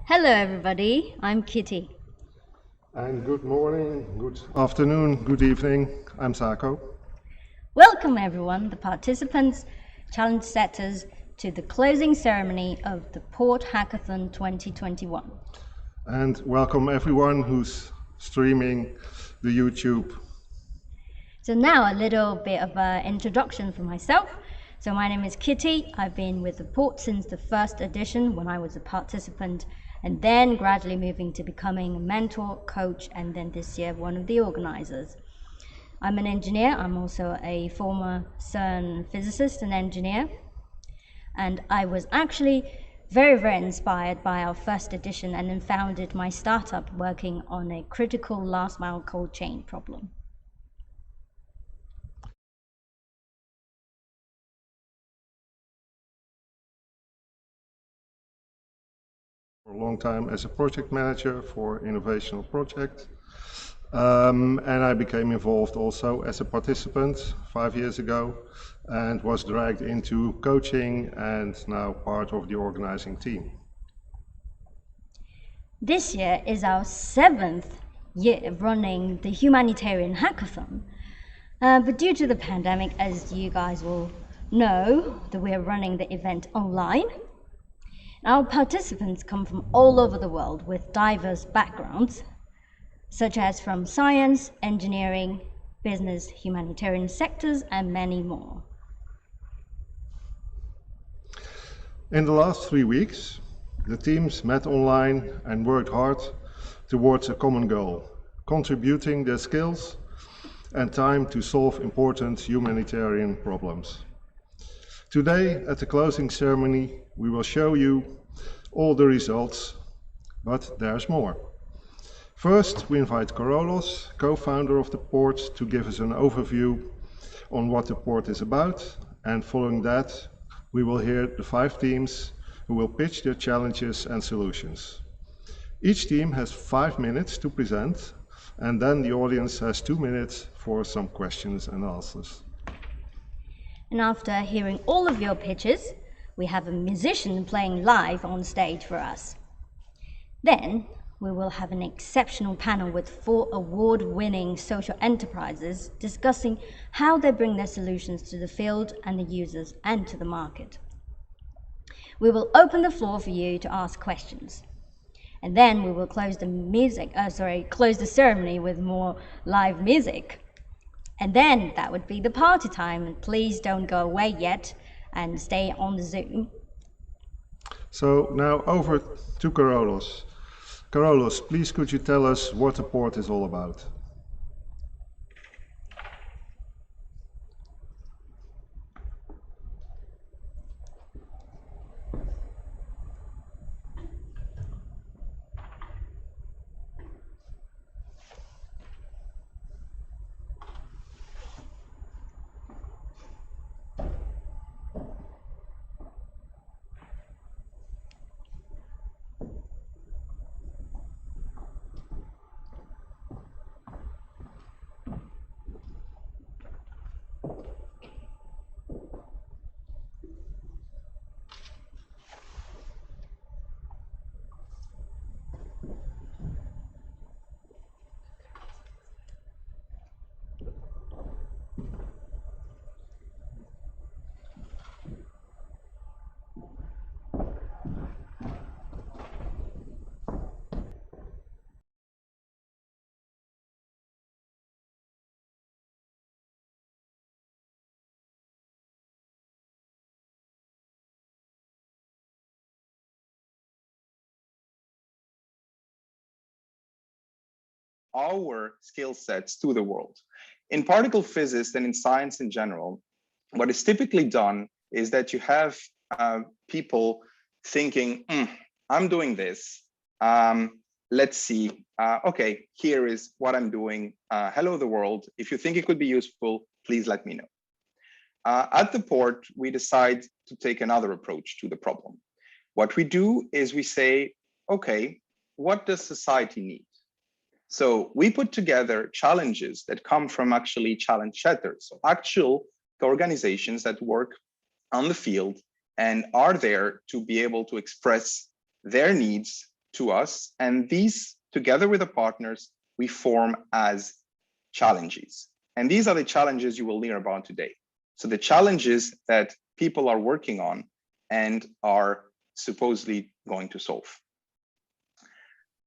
Hello everybody, I'm Kitty. And good morning, good afternoon, good evening. I'm Sako. Welcome everyone, the participants, challenge setters, to the closing ceremony of the Port Hackathon 2021. And welcome everyone who's streaming the YouTube. So now a little bit of an introduction for myself. So my name is Kitty. I've been with the Port since the first edition when I was a participant, and then gradually moving to becoming a mentor, coach, and then this year one of the organizers. I'm an engineer. I'm also a former CERN physicist and engineer. And I was actually very inspired by our first edition and then founded my startup working on a critical last mile cold chain problem. For a long time as a project manager for innovational project. And I became involved also as a participant 5 years ago and was dragged into coaching and now part of the organizing team. This year is our 7th year running the Humanitarian Hackathon. But due to the pandemic, as you guys will know, that we are running the event online. Our participants come from all over the world with diverse backgrounds, such as from science, engineering, business, humanitarian sectors, and many more. In the last 3 weeks, the teams met online and worked hard towards a common goal, contributing their skills and time to solve important humanitarian problems. Today, at the closing ceremony, we will show you all the results, but there's more. First, we invite Carolus, co-founder of the Port, to give us an overview on what the Port is about, and following that, we will hear the 5 teams who will pitch their challenges and solutions. Each team has 5 minutes to present, and then the audience has 2 minutes for some questions and answers. And after hearing all of your pitches, we have a musician playing live on stage for us. Then we will have an exceptional panel with 4 award-winning social enterprises discussing how they bring their solutions to the field and the users and to the market. We will open the floor for you to ask questions. And then we will close the ceremony with more live music. And then that would be the party time. And please don't go away yet and stay on the Zoom. So now over to Carolus. Carolus, please could you tell us what the Port is all about? Our skill sets to the world. In particle physics and in science in general, what is typically done is that you have people thinking, I'm doing this. Let's see. Okay, here is what I'm doing. Hello, the world. If you think it could be useful, please let me know. At the Port, we decide to take another approach to the problem. What we do is we say, okay, what does society need? So we put together challenges that come from actually challenge setters, so actual organizations that work on the field and are there to be able to express their needs to us, and these, together with the partners, we form as challenges. And these are the challenges you will learn about today. So the challenges that people are working on and are supposedly going to solve.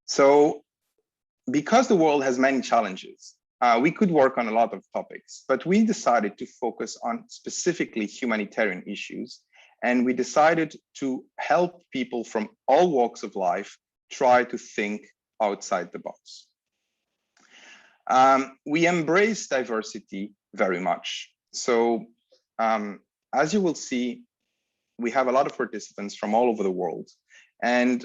So because the world has many challenges, we could work on a lot of topics, but we decided to focus on specifically humanitarian issues. And we decided to help people from all walks of life try to think outside the box. We embrace diversity very much. So as you will see, we have a lot of participants from all over the world. And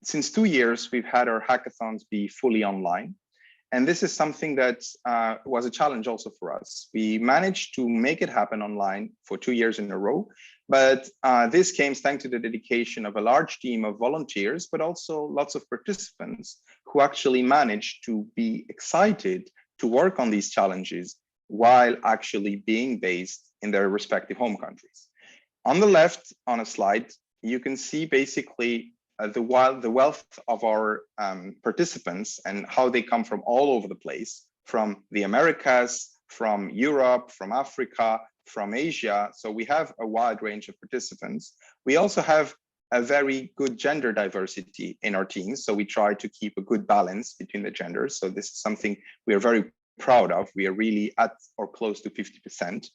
since 2 years, we've had our hackathons be fully online. And this is something that was a challenge also for us. We managed to make it happen online for 2 years in a row, but this came thanks to the dedication of a large team of volunteers, but also lots of participants who actually managed to be excited to work on these challenges while actually being based in their respective home countries. On the left on a slide, you can see basically the wealth of our participants and how they come from all over the place, from the Americas, from Europe, from Africa, from Asia. So we have a wide range of participants. We also have a very good gender diversity in our teams. So we try to keep a good balance between the genders. So this is something we are very proud of. We are really at or close to 50%.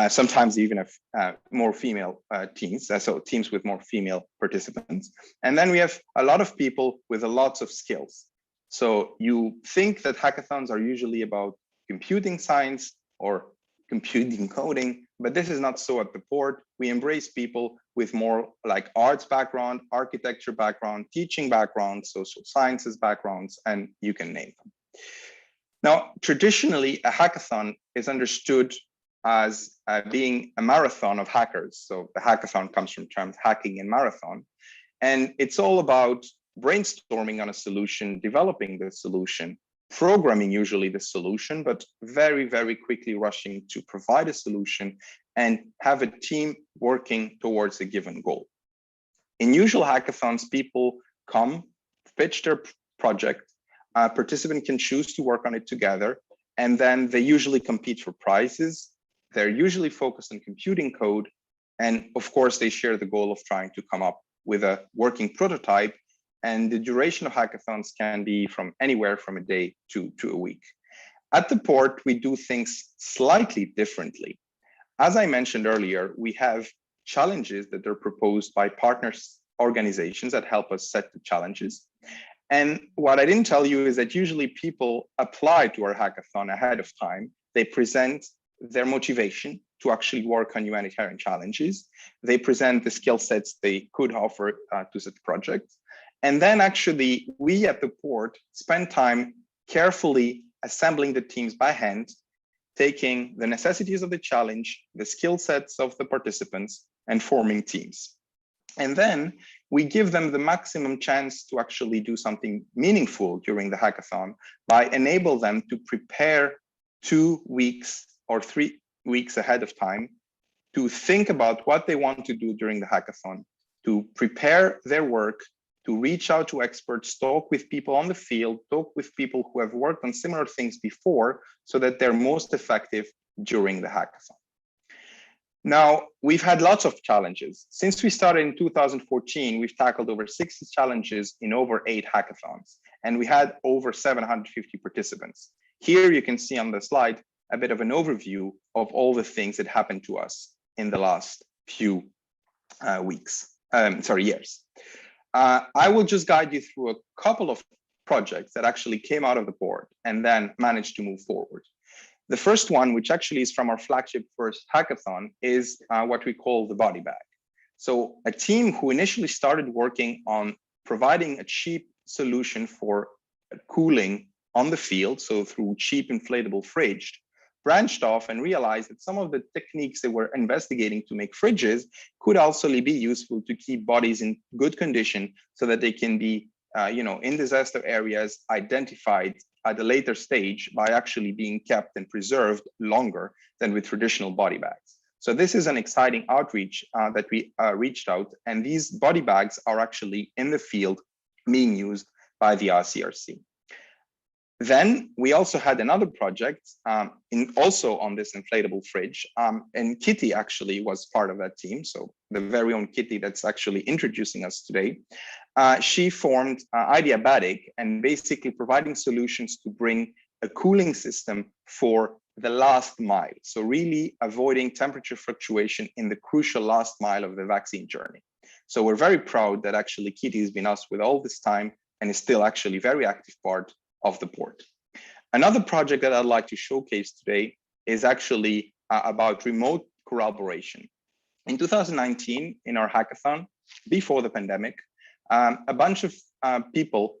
Sometimes even have more female teams, so teams with more female participants. And then we have a lot of people with lots of skills. So you think that hackathons are usually about computing science or computing coding, but this is not so at the port. We embrace people with more like arts background, architecture background, teaching background, social sciences backgrounds, and you can name them. Now, traditionally, a hackathon is understood as being a marathon of hackers. So the hackathon comes from terms hacking and marathon. And it's all about brainstorming on a solution, developing the solution, programming usually the solution, but very, very quickly rushing to provide a solution and have a team working towards a given goal. In usual hackathons, people come, pitch their project, a participant can choose to work on it together, and then they usually compete for prizes. They're usually focused on computing code, and of course, they share the goal of trying to come up with a working prototype. And the duration of hackathons can be from anywhere from a day to a week. At the port, we do things slightly differently. As I mentioned earlier, we have challenges that are proposed by partners organizations that help us set the challenges. And what I didn't tell you is that usually people apply to our hackathon ahead of time. They present their motivation to actually work on humanitarian challenges. They present the skill sets they could offer to such projects. And then actually we at the port spend time carefully assembling the teams by hand, taking the necessities of the challenge, the skill sets of the participants, and forming teams. And then we give them the maximum chance to actually do something meaningful during the hackathon by enable them to prepare 2 weeks or 3 weeks ahead of time to think about what they want to do during the hackathon, to prepare their work, to reach out to experts, talk with people on the field, talk with people who have worked on similar things before so that they're most effective during the hackathon. Now, we've had lots of challenges. Since we started in 2014, we've tackled over 60 challenges in over 8 hackathons, and we had over 750 participants. Here you can see on the slide a bit of an overview of all the things that happened to us in the last few years. I will just guide you through a couple of projects that actually came out of the board and then managed to move forward. The first one, which actually is from our flagship first hackathon, is what we call the body bag. So a team who initially started working on providing a cheap solution for cooling on the field, so through cheap inflatable fridge, branched off and realized that some of the techniques they were investigating to make fridges could also be useful to keep bodies in good condition so that they can be in disaster areas identified at a later stage by actually being kept and preserved longer than with traditional body bags. So this is an exciting outreach that we reached out, and these body bags are actually in the field being used by the ICRC. Then we also had another project also on this inflatable fridge, and Kitty actually was part of that team. So the very own Kitty that's actually introducing us today. She formed Ideabatic and basically providing solutions to bring a cooling system for the last mile. So really avoiding temperature fluctuation in the crucial last mile of the vaccine journey. So we're very proud that actually Kitty has been us with all this time and is still actually very active part of the board. Another project that I'd like to showcase today is actually about remote collaboration. In 2019, in our hackathon, before the pandemic, a bunch of people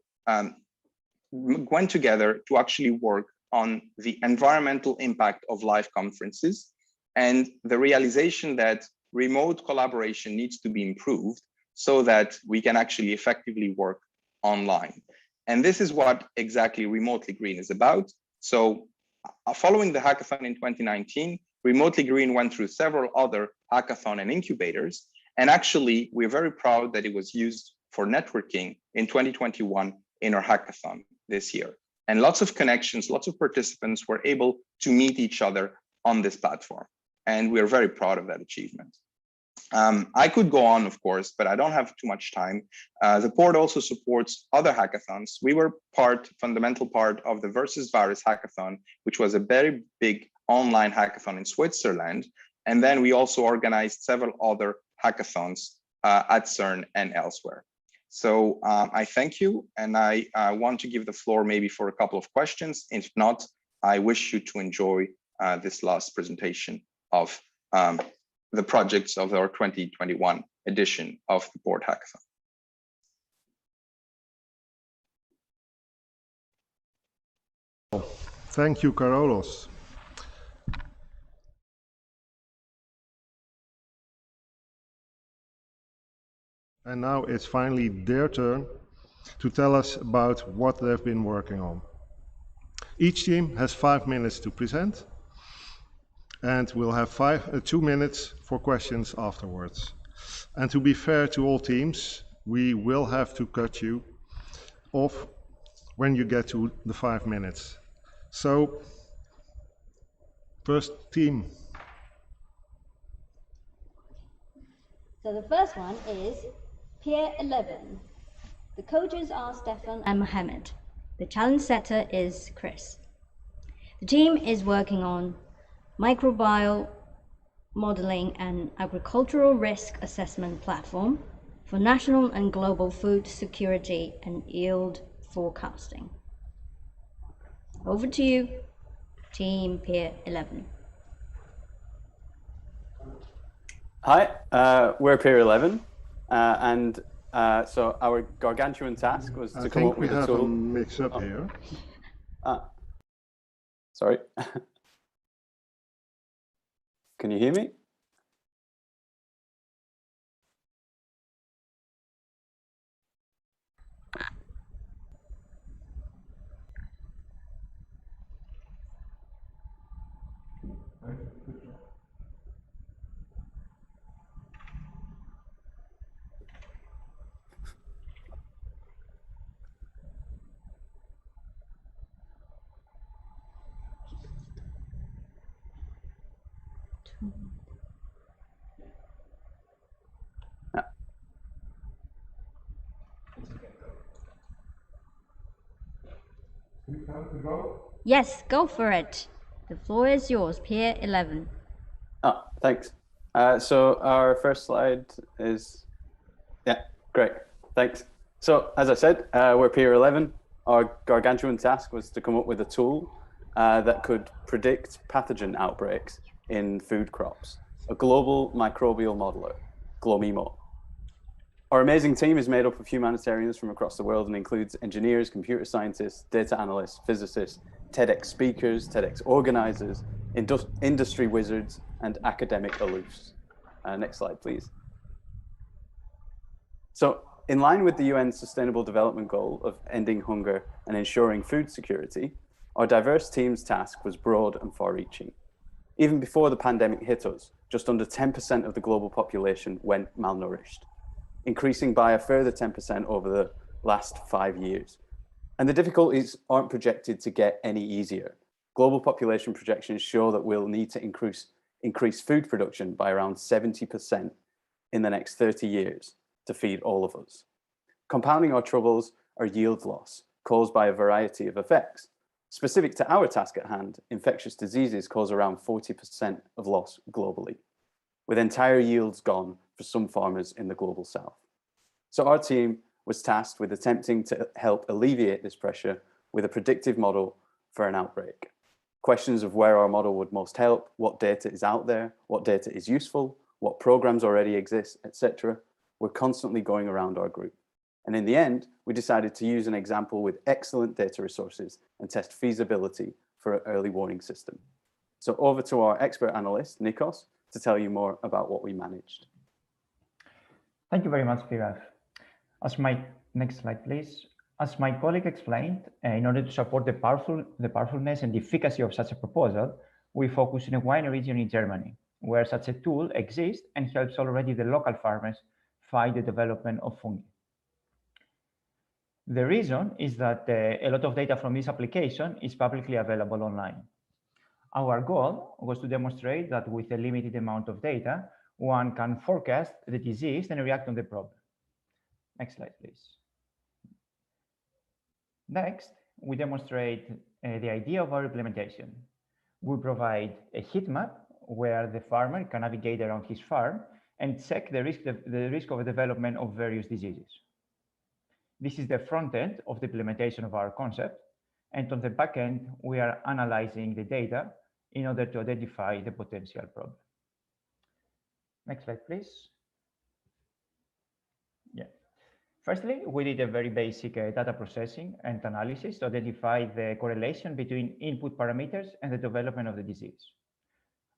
went together to actually work on the environmental impact of live conferences and the realization that remote collaboration needs to be improved so that we can actually effectively work online. And this is what exactly Remotely Green is about. So following the hackathon in 2019, Remotely Green went through several other hackathon and incubators. And actually, we're very proud that it was used for networking in 2021 in our hackathon this year. And lots of connections, lots of participants were able to meet each other on this platform. And we're very proud of that achievement. I could go on, of course, but I don't have too much time. The board also supports other hackathons. We were fundamental part of the Versus Virus hackathon, which was a very big online hackathon in Switzerland. And then we also organized several other hackathons at CERN and elsewhere. So I thank you, and I want to give the floor maybe for a couple of questions. If not, I wish you to enjoy this last presentation of the projects of our 2021 edition of the Board Hackathon. Thank you, Carolus. And now it's finally their turn to tell us about what they've been working on. Each team has 5 minutes to present, and we'll have 2 minutes for questions afterwards. And to be fair to all teams, we will have to cut you off when you get to the 5 minutes. So, first team. So the first one is Pier 11. The coaches are Stefan and Mohammed. The challenge setter is Chris. The team is working on microbial modeling and agricultural risk assessment platform for national and global food security and yield forecasting. Over to you, Team Pier 11. Hi, we're Pier 11, and so our gargantuan task was to come up with a tool. I think we have a mix-up here. Sorry. Can you hear me? Yes, go for it. The floor is yours, Pier 11. Oh, thanks. So our first slide is, yeah, great, thanks. So as I said, we're Pier 11. Our gargantuan task was to come up with a tool that could predict pathogen outbreaks in food crops, a global microbial modeler, GLOMIMO. Our amazing team is made up of humanitarians from across the world and includes engineers, computer scientists, data analysts, physicists, TEDx speakers, TEDx organizers, industry wizards, and academic aloofs. Next slide, please. So in line with the UN Sustainable Development Goal of ending hunger and ensuring food security, our diverse team's task was broad and far-reaching. Even before the pandemic hit us, just under 10% of the global population went malnourished, increasing by a further 10% over the last 5 years. And the difficulties aren't projected to get any easier. Global population projections show that we'll need to increase food production by around 70% in the next 30 years to feed all of us. Compounding our troubles are yield loss caused by a variety of effects. Specific to our task at hand, infectious diseases cause around 40% of loss globally, with entire yields gone for some farmers in the global south. So our team was tasked with attempting to help alleviate this pressure with a predictive model for an outbreak. Questions of where our model would most help, what data is out there, what data is useful, what programs already exist, etc., were constantly going around our group. And in the end, we decided to use an example with excellent data resources and test feasibility for an early warning system. So over to our expert analyst, Nikos, to tell you more about what we managed. Thank you very much, Piraf. Next slide, please. As my colleague explained, in order to support the powerfulness and efficacy of such a proposal, we focus in a wide region in Germany, where such a tool exists and helps already the local farmers fight the development of fungi. The reason is that a lot of data from this application is publicly available online. Our goal was to demonstrate that with a limited amount of data, one can forecast the disease and react on the problem. Next slide, please. Next, we demonstrate the idea of our implementation. We provide a heat map where the farmer can navigate around his farm and check the risk of development of various diseases. This is the front end of the implementation of our concept. And on the back end, we are analyzing the data in order to identify the potential problem. Next slide, please. Yeah. Firstly, we did a very basic data processing and analysis to identify the correlation between input parameters and the development of the disease.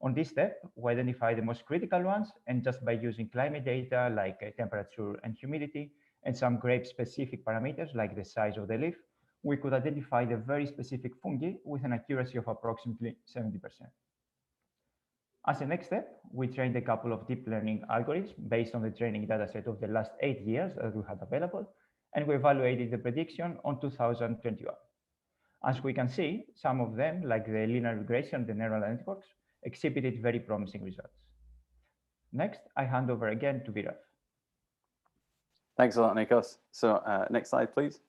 On this step, we identify the most critical ones, and just by using climate data like temperature and humidity, and some grape-specific parameters like the size of the leaf, we could identify the very specific fungi with an accuracy of approximately 70%. As a next step, we trained a couple of deep learning algorithms based on the training dataset of the last 8 years that we had available, and we evaluated the prediction on 2021. As we can see, some of them, like the linear regression, the neural networks, exhibited very promising results. Next, I hand over again to Viraf. Thanks a lot, Nikos. So next slide, please.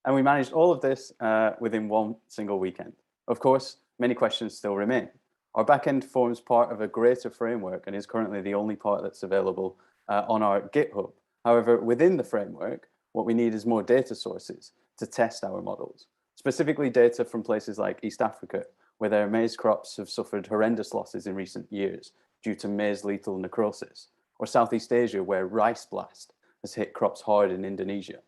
And we managed all of this within one single weekend. Of course, many questions still remain. Our backend forms part of a greater framework and is currently the only part that's available on our GitHub. However, within the framework, what we need is more data sources to test our models, specifically data from places like East Africa, where their maize crops have suffered horrendous losses in recent years due to maize lethal necrosis, or Southeast Asia, where rice blast has hit crops hard in Indonesia.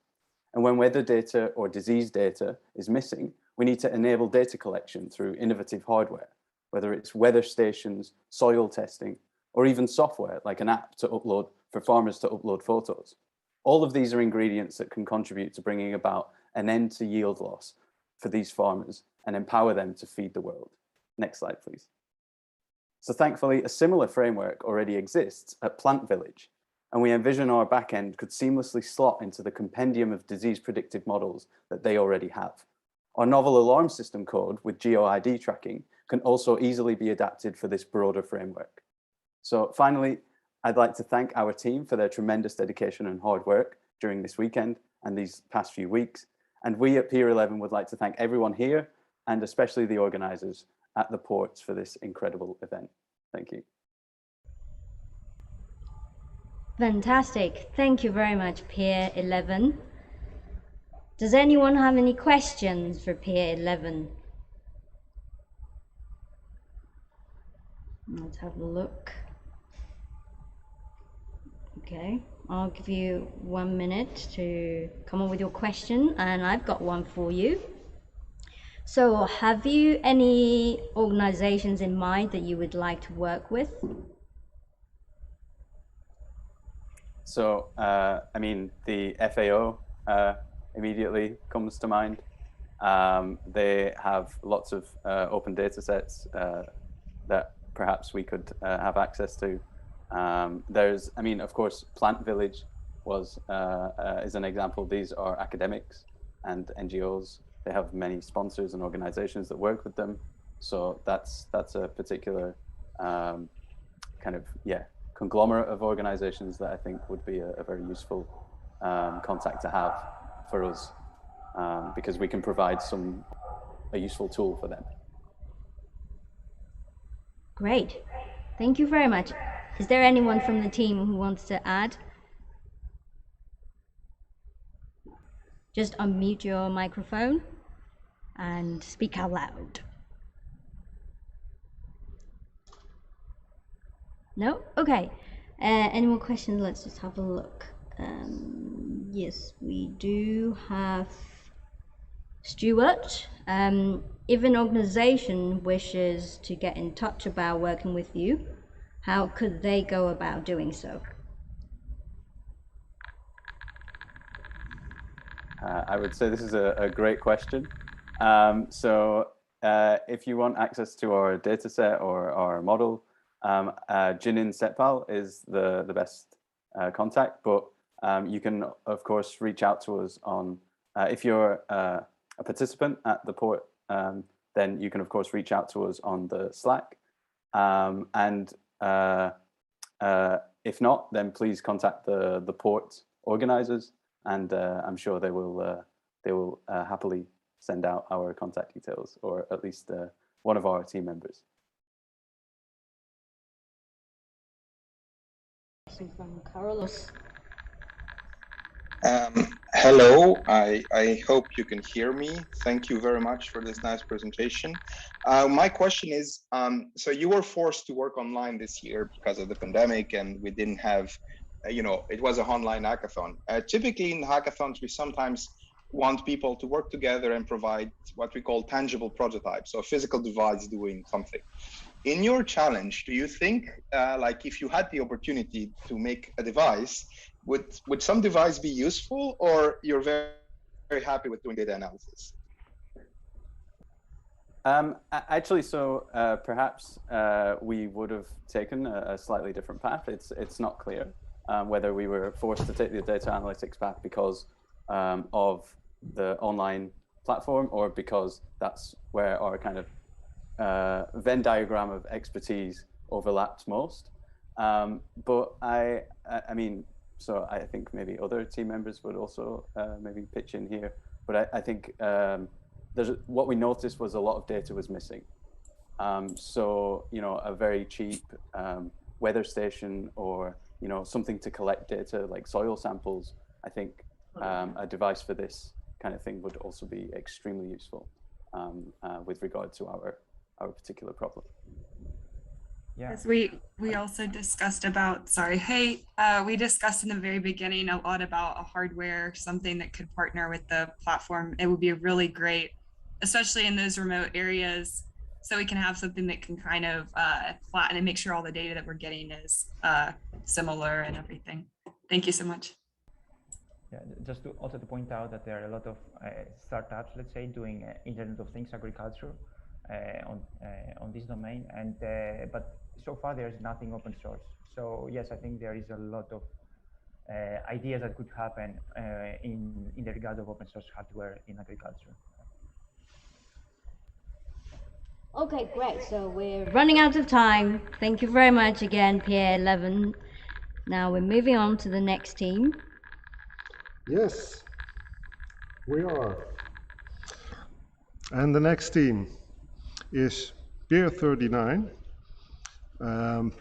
And when weather data or disease data is missing, we need to enable data collection through innovative hardware, whether it's weather stations, soil testing, or even software like an app to upload for farmers to upload photos. All of these are ingredients that can contribute to bringing about an end to yield loss for these farmers and empower them to feed the world. Next slide, please. So thankfully, a similar framework already exists at Plant Village, and we envision our backend could seamlessly slot into the compendium of disease predictive models that they already have. Our novel alarm system code with GeoID tracking can also easily be adapted for this broader framework. So finally, I'd like to thank our team for their tremendous dedication and hard work during this weekend and these past few weeks. And we at Pier 11 would like to thank everyone here and especially the organizers at the ports for this incredible event. Thank you. Fantastic. Thank you very much, Pier 11. Does anyone have any questions for Pier 11? Let's have a look. Okay, I'll give you 1 minute to come up with your question, and I've got one for you. So have you any organizations in mind that you would like to work with? So, I mean, the FAO immediately comes to mind. They have lots of open data sets that perhaps we could have access to. There's, I mean, of course, Plant Village was is an example. These are academics and NGOs. They have many sponsors and organizations that work with them. So that's a particular kind of, conglomerate of organizations that I think would be a very useful contact to have for us, because we can provide a useful tool for them. Great. Thank you very much. Is there anyone from the team who wants to add? Just unmute your microphone and speak out loud. No? Okay. Any more questions? Let's just have a look. Yes, we do have Stuart. If an organization wishes to get in touch about working with you, how could they go about doing so? I would say this is a great question. So if you want access to our data set or our model, Jinin Setpal is the best contact, but you can, of course, reach out to us on, if you're a participant at the port, then you can, of course, reach out to us on the Slack. And if not, then please contact the port organizers, and I'm sure they will happily send out our contact details, or at least one of our team members. From Carlos. Hello, I hope you can hear me. Thank you very much for this nice presentation. My question is, so you were forced to work online this year because of the pandemic, and we didn't have, it was an online hackathon. Typically in hackathons, we sometimes want people to work together and provide what we call tangible prototypes, so a physical device doing something. In your challenge, do you think, like if you had the opportunity to make a device, would some device be useful, or you're very, very happy with doing data analysis? Actually, so perhaps we would have taken a slightly different path. It's not clear whether we were forced to take the data analytics path because of the online platform, or because that's where our kind of Venn diagram of expertise overlapped most. But I mean, so I think maybe other team members would also maybe pitch in here. But I think what we noticed was a lot of data was missing. So, a very cheap weather station, or, something to collect data like soil samples, I think a device for this kind of thing would also be extremely useful with regard to our particular problem. Yeah. As we also discussed about, we discussed in the very beginning a lot about a hardware, something that could partner with the platform. It would be really great, especially in those remote areas, so we can have something that can kind of flatten and make sure all the data that we're getting is similar and everything. Thank you so much. Yeah, just to point out that there are a lot of startups, let's say, doing Internet of Things agriculture on this domain, and but so far there is nothing open source. So yes, I think there is a lot of ideas that could happen in the regard of open source hardware in agriculture. Okay, great. So we're running out of time. Thank you very much again, Pierre Levin. Now we're moving on to the next team. Yes, we are. And the next team is Pier 39,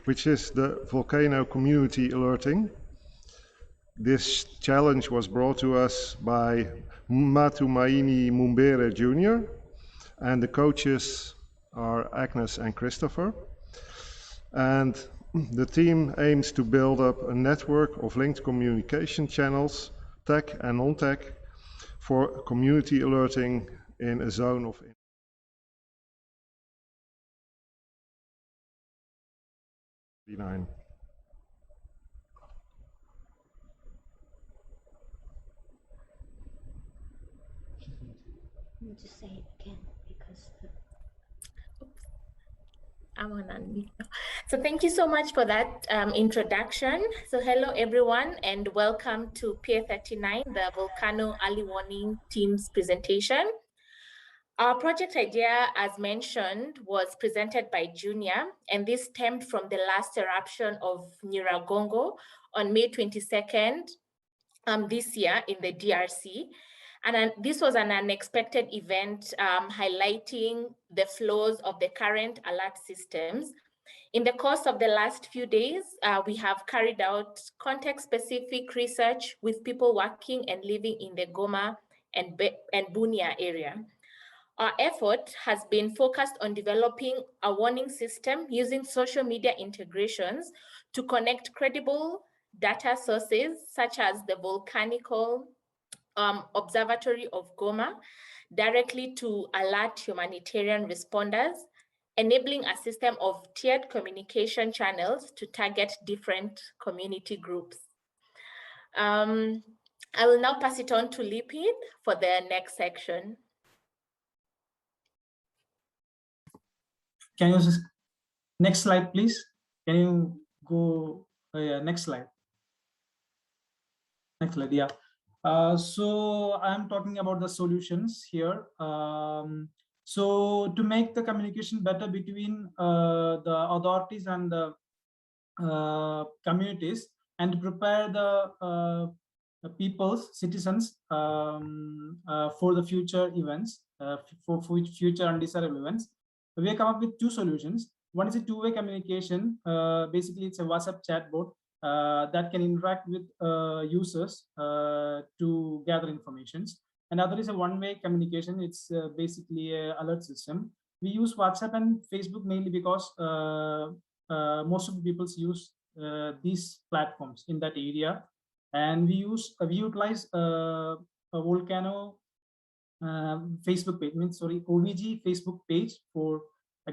which is the volcano community alerting. This challenge was brought to us by Matumaini Mumbere Jr., and the coaches are Agnes and Christopher. And the team aims to build up a network of linked communication channels, tech and non-tech, for community alerting in a zone of Let me just say it again because I'm on unmute now. So thank you so much for that introduction. So hello everyone and welcome to Pier 39, the Volcano Early Warning Team's presentation. Our project idea, as mentioned, was presented by Junior, and this stemmed from the last eruption of Nyiragongo on May 22nd this year in the DRC. And this was an unexpected event highlighting the flaws of the current alert systems. In the course of the last few days, we have carried out context-specific research with people working and living in the Goma and Bunia area. Our effort has been focused on developing a warning system using social media integrations to connect credible data sources such as the Volcanical Observatory of Goma directly to alert humanitarian responders, enabling a system of tiered communication channels to target different community groups. I will now pass it on to Lipin for the next section. Can you just, next slide, please? Can you go, next slide. Next slide, yeah. So I'm talking about the solutions here. So to make the communication better between the authorities and the communities, and to prepare the citizens for the future events, for future undesirable events, we have come up with two solutions. One is a two-way communication. Basically, it's a WhatsApp chatbot that can interact with users to gather informations. Another is a one-way communication. It's basically an alert system. We use WhatsApp and Facebook mainly because most of the people use these platforms in that area. And we utilize a Volcano Facebook page, OVG Facebook page for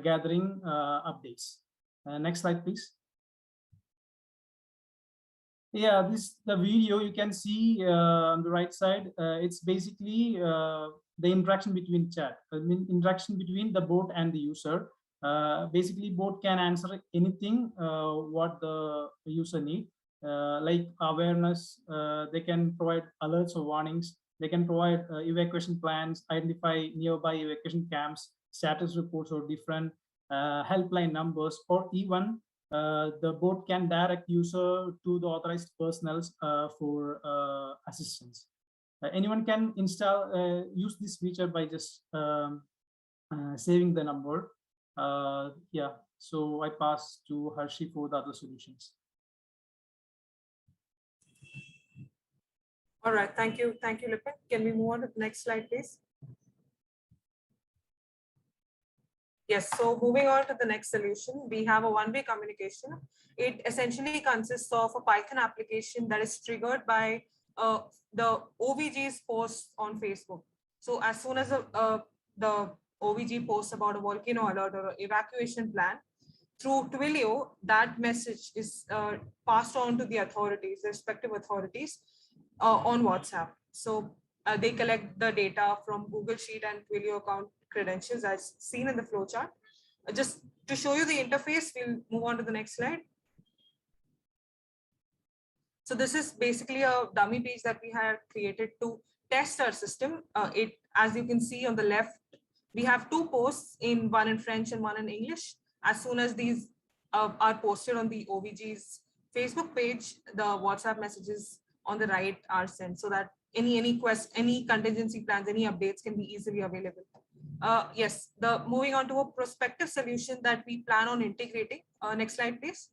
gathering updates. Next slide, please. Yeah, this the video you can see on the right side. It's basically the interaction between chat, interaction between the bot and the user. Basically, bot can answer anything what the user need, like awareness. They can provide alerts or warnings. They can provide evacuation plans, identify nearby evacuation camps, status reports or different helpline numbers, or even the bot can direct user to the authorized personnel for assistance. Anyone can install, use this feature by just saving the number. Yeah, so I pass to Harshi for the other solutions. All right, thank you, Lipin. Can we move on to the next slide, please? Yes, so moving on to the next solution, we have a one-way communication. It essentially consists of a Python application that is triggered by the OVG's post on Facebook. So as soon as the OVG posts about a volcano alert or evacuation plan, through Twilio, that message is passed on to the authorities, the respective authorities on WhatsApp. So they collect the data from Google Sheet and Twilio account credentials as seen in the flowchart. Just to show you the interface, we'll move on to the next slide. So this is basically a dummy page that we have created to test our system. As you can see on the left, we have two posts, one in French and one in English. As soon as these are posted on the OVG's Facebook page, the WhatsApp messages on the right are sent, so that any contingency plans, any updates can be easily available. Yes, moving on to a prospective solution that we plan on integrating. Next slide, please.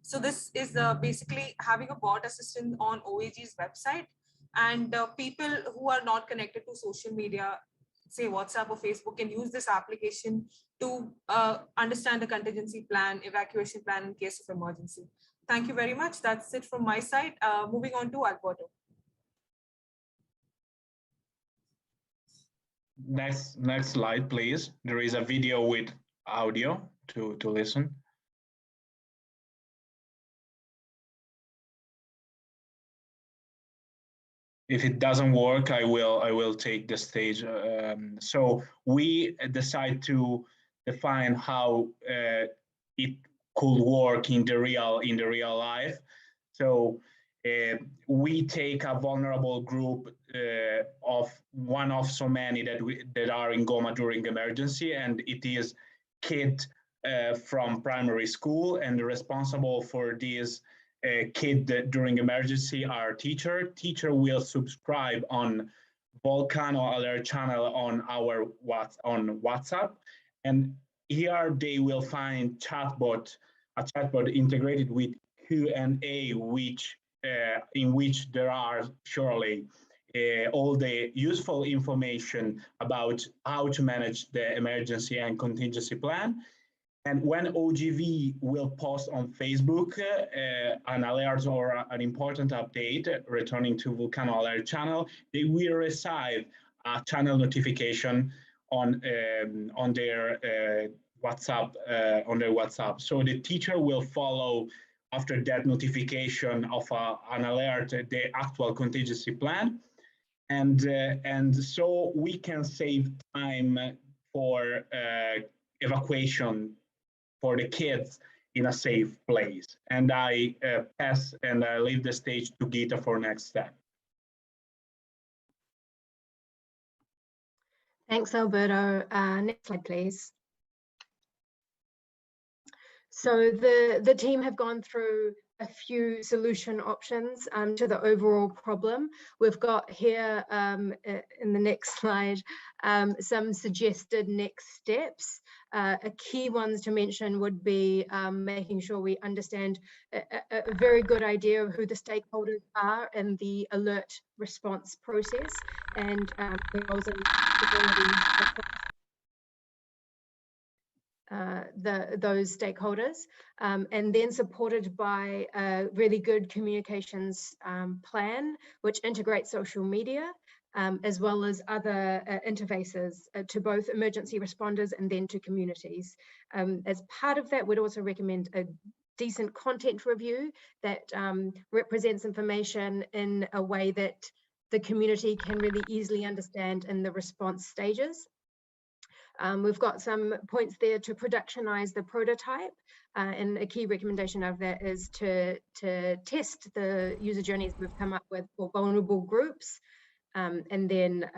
So this is basically having a bot assistant on OVG's website, and people who are not connected to social media, say WhatsApp or Facebook, can use this application to understand the contingency plan, evacuation plan in case of emergency. Thank you very much. That's it from my side. Moving on to Alberto. Next slide, please. There is a video with audio to listen. If it doesn't work, I will take the stage. So we decide to define how it could work in the real life. So we take a vulnerable group of one of so many that are in Goma during emergency, and it is kids from primary school, and responsible for this kid during emergency are teacher. Teacher will subscribe on Volcano Alert channel on our WhatsApp, and here they will find a chatbot integrated with Q&A, in which there are surely all the useful information about how to manage the emergency and contingency plan. And when OGV will post on Facebook an alert or an important update returning to Volcano Alert channel, they will receive a channel notification on their WhatsApp. So the teacher will follow after that notification of an alert, the actual contingency plan, and so we can save time for evacuation for the kids in a safe place. And I pass and I leave the stage to Gita for next step. Thanks, Alberto. Next slide, please. So the team have gone through a few solution options to the overall problem. We've got here in the next slide some suggested next steps. A key ones to mention would be making sure we understand a very good idea of who the stakeholders are in the alert response process, and the roles and responsibilities those stakeholders, and then supported by a really good communications plan, which integrates social media, as well as other interfaces to both emergency responders and then to communities. As part of that, we'd also recommend a decent content review that represents information in a way that the community can really easily understand in the response stages. We've got some points there to productionize the prototype, and a key recommendation of that is to test the user journeys we've come up with for vulnerable groups, and then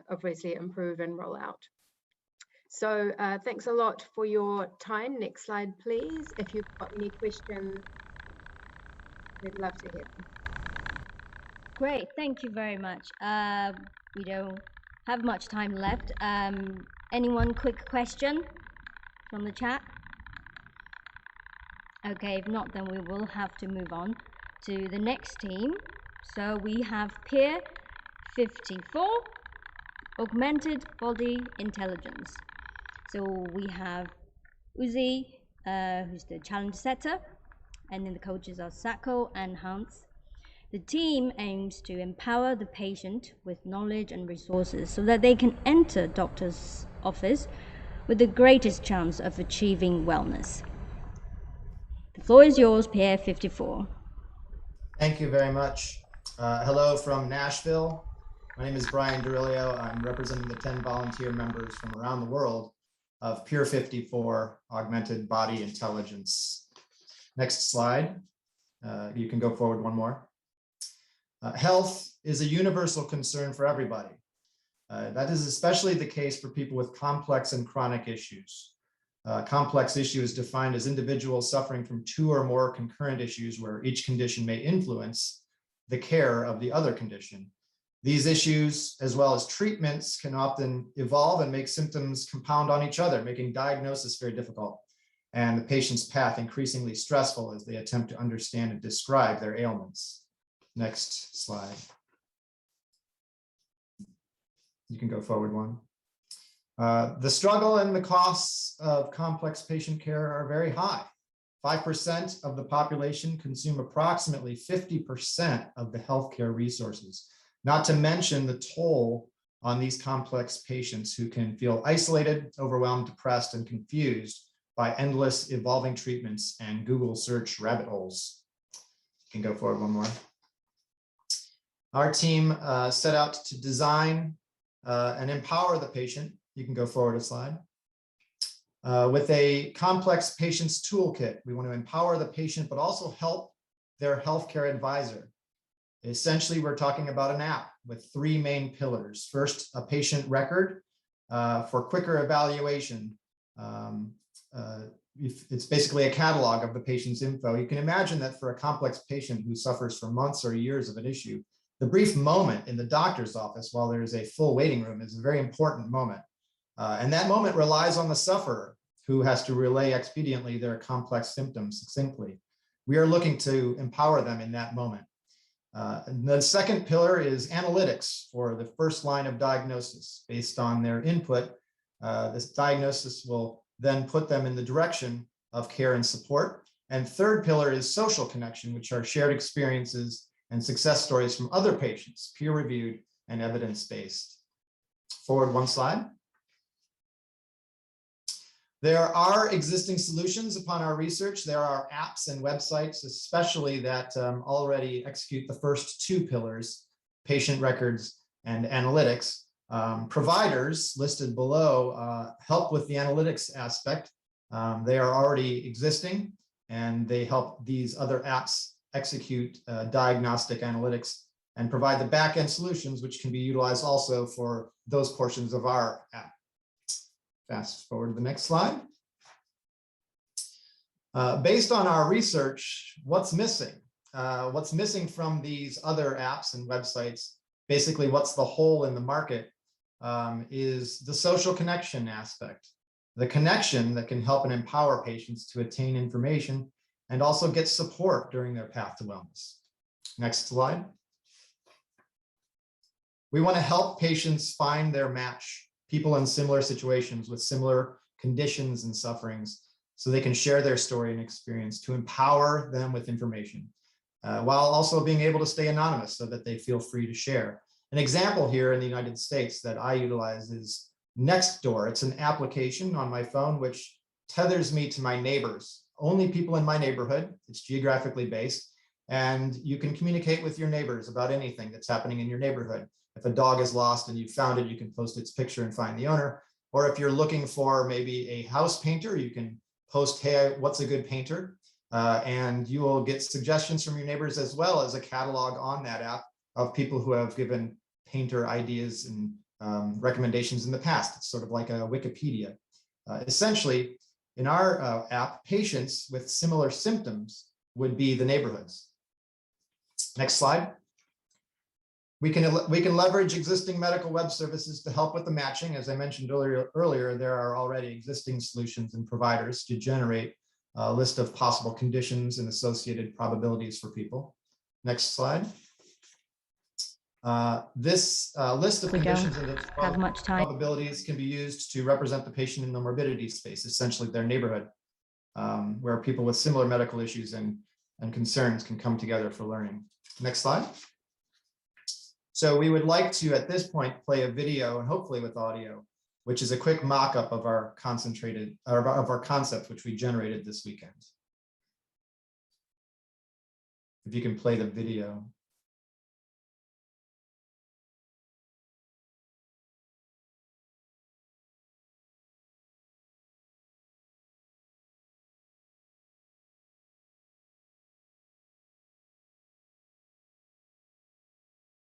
obviously improve and roll out. So thanks a lot for your time. Next slide, please. If you've got any questions, we'd love to hear them. Great, thank you very much. We don't have much time left. Anyone quick question from the chat? Okay, if not, then we will have to move on to the next team. So we have Pier 54, Augmented Body Intelligence. So we have Uzi, who's the challenge setter, and then the coaches are Sako and Hans. The team aims to empower the patient with knowledge and resources so that they can enter doctor's office with the greatest chance of achieving wellness. The floor is yours, Pier 54. Thank you very much. Hello from Nashville. My name is Brian Durilio. I'm representing the 10 volunteer members from around the world of Pier 54 Augmented Body Intelligence. Next slide. You can go forward one more. Health is a universal concern for everybody. That is especially the case for people with complex and chronic issues. Complex issue is defined as individuals suffering from 2 or more concurrent issues where each condition may influence the care of the other condition. These issues, as well as treatments, can often evolve and make symptoms compound on each other, making diagnosis very difficult, and the patient's path increasingly stressful as they attempt to understand and describe their ailments. Next slide. You can go forward one. The struggle and the costs of complex patient care are very high. 5% of the population consume approximately 50% of the healthcare resources, not to mention the toll on these complex patients who can feel isolated, overwhelmed, depressed, and confused by endless evolving treatments and Google search rabbit holes. You can go forward one more. Our team set out to design and empower the patient. You can go forward a slide. With a complex patient's toolkit, we want to empower the patient, but also help their healthcare advisor. Essentially, we're talking about an app with three main pillars. First, a patient record for quicker evaluation. It's basically a catalog of the patient's info. You can imagine that for a complex patient who suffers for months or years of an issue, the brief moment in the doctor's office while there's a full waiting room is a very important moment. And that moment relies on the sufferer, who has to relay expediently their complex symptoms succinctly. We are looking to empower them in that moment. And the second pillar is analytics for the first line of diagnosis. Based on their input, this diagnosis will then put them in the direction of care and support. And third pillar is social connection, which are shared experiences and success stories from other patients, peer-reviewed and evidence-based. Forward one slide. There are existing solutions upon our research. There are apps and websites, especially that already execute the first two pillars, patient records and analytics. Providers listed below help with the analytics aspect. They are already existing, and they help these other apps execute diagnostic analytics and provide the back-end solutions, which can be utilized also for those portions of our app. Fast forward to the next slide. Based on our research, what's missing? What's missing from these other apps and websites, basically what's the hole in the market, is the social connection aspect. The connection that can help and empower patients to attain information and also get support during their path to wellness. Next slide. We want to help patients find their match, people in similar situations with similar conditions and sufferings, so they can share their story and experience to empower them with information, while also being able to stay anonymous so that they feel free to share. An example here in the United States that I utilize is Nextdoor. It's an application on my phone which tethers me to my neighbors, only people in my neighborhood. It's geographically based, and you can communicate with your neighbors about anything that's happening in your neighborhood. If a dog is lost and you found it, you can post its picture and find the owner. Or if you're looking for maybe a house painter, you can post, hey, what's a good painter? And you will get suggestions from your neighbors, as well as a catalog on that app of people who have given painter ideas and recommendations in the past. It's sort of like a Wikipedia. Essentially, in our app, patients with similar symptoms would be the neighborhoods. Next slide. We can leverage existing medical web services to help with the matching. As I mentioned earlier, there are already existing solutions and providers to generate a list of possible conditions and associated probabilities for people. Next slide. This list of conditions and probabilities can be used to represent the patient in the morbidity space, essentially their neighborhood, where people with similar medical issues and concerns can come together for learning. Next slide. So we would like to, at this point, play a video, and hopefully with audio, which is a quick mock-up of our concept, which we generated this weekend. If you can play the video.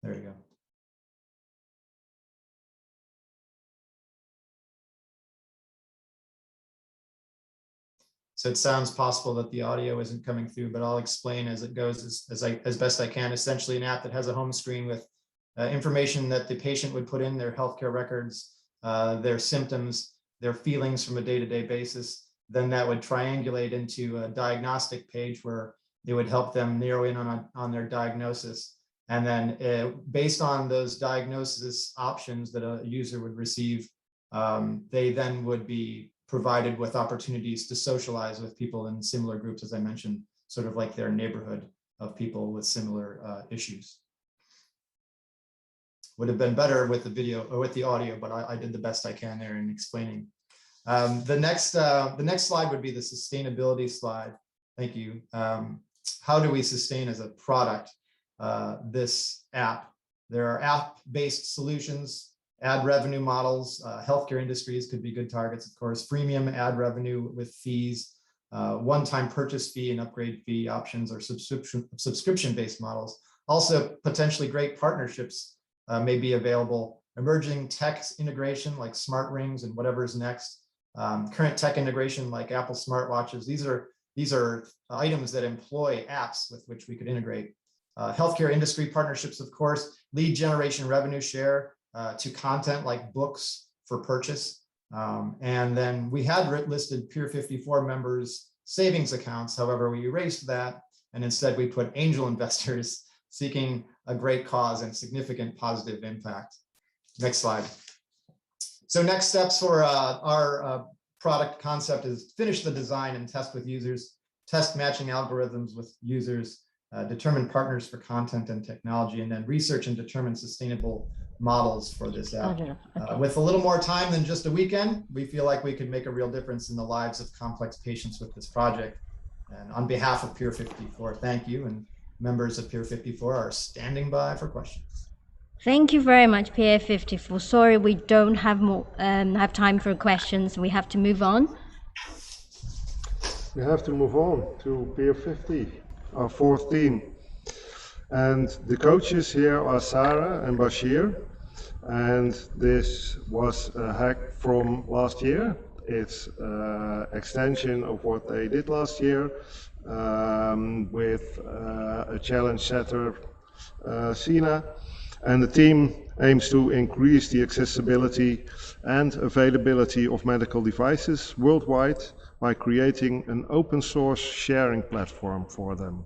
There you go. So it sounds possible that the audio isn't coming through, but I'll explain as it goes as best I can. Essentially, an app that has a home screen with information that the patient would put in, their healthcare records, their symptoms, their feelings from a day-to-day basis. Then that would triangulate into a diagnostic page where it would help them narrow in on their diagnosis. And then based on those diagnosis options that a user would receive, they then would be provided with opportunities to socialize with people in similar groups, as I mentioned, sort of like their neighborhood of people with similar issues. Would have been better with the video or with the audio, but I did the best I can there in explaining. The next slide would be the sustainability slide. Thank you. How do we sustain as a product this app? There are app-based solutions ad revenue models. Healthcare industries could be good targets, of course. Freemium ad revenue with fees, one-time purchase fee and upgrade fee options, or subscription-based models. Also, potentially great partnerships may be available. Emerging tech integration like smart rings and whatever is next. Current tech integration like Apple smartwatches. These are items that employ apps with which we could integrate. Healthcare industry partnerships, of course. Lead generation revenue share to content like books for purchase. And then we had listed Peer 54 members' savings accounts. However, we erased that, and instead we put angel investors seeking a great cause and significant positive impact. Next slide. So next steps for our product concept is finish the design and test with users, test matching algorithms with users, determine partners for content and technology, and then research and determine sustainable models for this app. With a little more time than just a weekend, we feel like we could make a real difference in the lives of complex patients with this project. And on behalf of Peer 54, thank you. And members of Peer 54 are standing by for questions. Thank you very much, Peer 54. Sorry, we don't have time for questions. We have to move on. We have to move on to Peer 50, our fourth team. And the coaches here are Sarah and Bashir. And this was a hack from last year. It's an extension of what they did last year with a challenge setter, Sina. And the team aims to increase the accessibility and availability of medical devices worldwide by creating an open source sharing platform for them.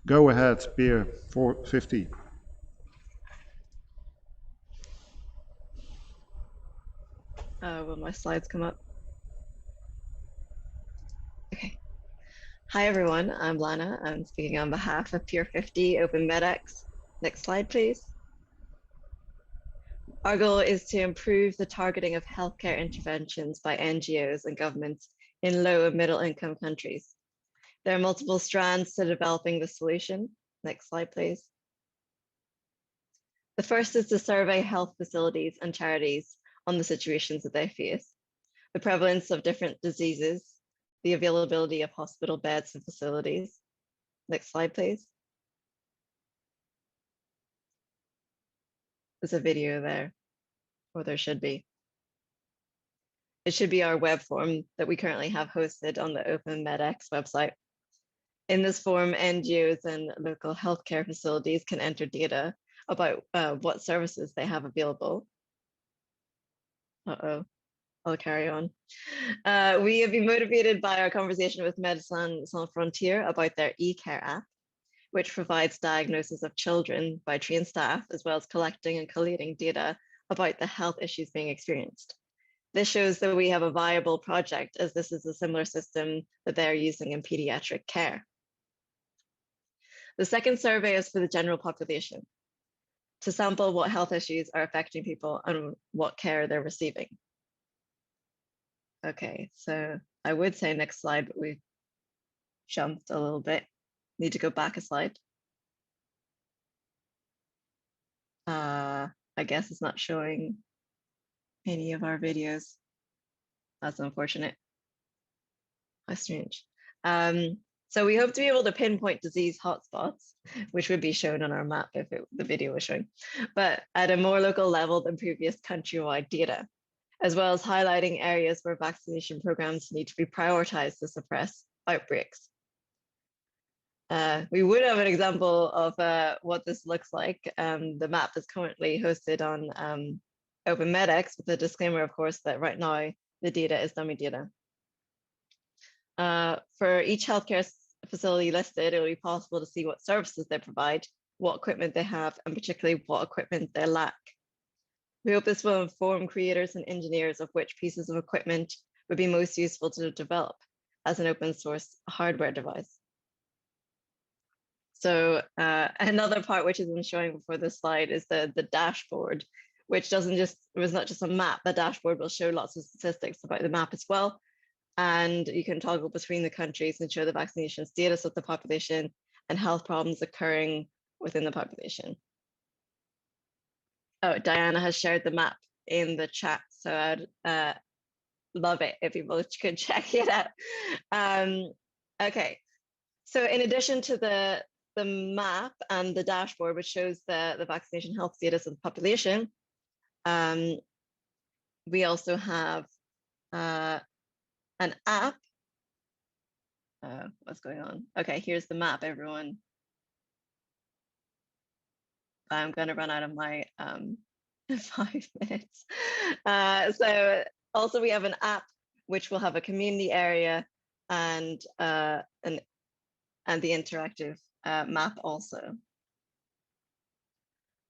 Go ahead, Peer 50. Will my slides come up? Okay. Hi, everyone. I'm Lana. I'm speaking on behalf of Peer 50 Open MedX. Next slide, please. Our goal is to improve the targeting of healthcare interventions by NGOs and governments in low and middle income countries. There are multiple strands to developing the solution. Next slide, please. The first is to survey health facilities and charities on the situations that they face, the prevalence of different diseases, the availability of hospital beds and facilities. Next slide, please. There's a video there, or there should be. It should be our web form that we currently have hosted on the Open MedX website. In this form, NGOs and local healthcare facilities can enter data about what services they have available. I'll carry on. We have been motivated by our conversation with Médecins Sans Frontières about their eCare app, which provides diagnosis of children by trained staff, as well as collecting and collating data about the health issues being experienced. This shows that we have a viable project, as this is a similar system that they're using in pediatric care. The second survey is for the general population, to sample what health issues are affecting people and what care they're receiving. Okay, so I would say next slide, but we jumped a little bit. Need to go back a slide. I guess it's not showing any of our videos. That's unfortunate. How strange. So we hope to be able to pinpoint disease hotspots, which would be shown on our map if the video was showing, but at a more local level than previous countrywide data, as well as highlighting areas where vaccination programs need to be prioritized to suppress outbreaks. We would have an example of what this looks like. The map is currently hosted on Open MedX, with the disclaimer, of course, that right now the data is dummy data. For each healthcare facility listed, it will be possible to see what services they provide, what equipment they have, and particularly what equipment they lack. We hope this will inform creators and engineers of which pieces of equipment would be most useful to develop as an open source hardware device. So another part which isn't showing before this slide is the dashboard, which was not just a map. The dashboard will show lots of statistics about the map as well. And you can toggle between the countries and show the vaccination status of the population and health problems occurring within the population. Oh, Diana has shared the map in the chat. So I'd love it if people could check it out. Okay, so in addition to the map and the dashboard, which shows the vaccination health status of the population, we also have an app. What's going on? Okay, here's the map, everyone. I'm going to run out of my 5 minutes. So also we have an app which will have a community area and the interactive map also.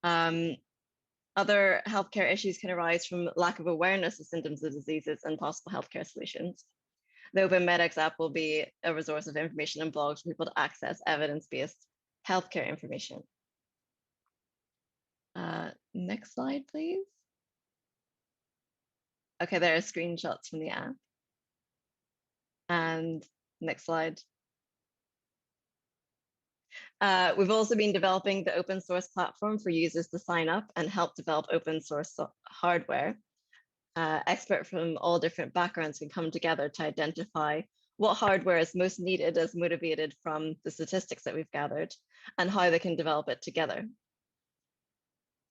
Other healthcare issues can arise from lack of awareness of symptoms of diseases and possible healthcare solutions. The Open Medex app will be a resource of information and blogs for people to access evidence-based healthcare information. Next slide, please. Okay, there are screenshots from the app. And next slide. We've also been developing the open source platform for users to sign up and help develop open source hardware. Experts from all different backgrounds can come together to identify what hardware is most needed as motivated from the statistics that we've gathered and how they can develop it together.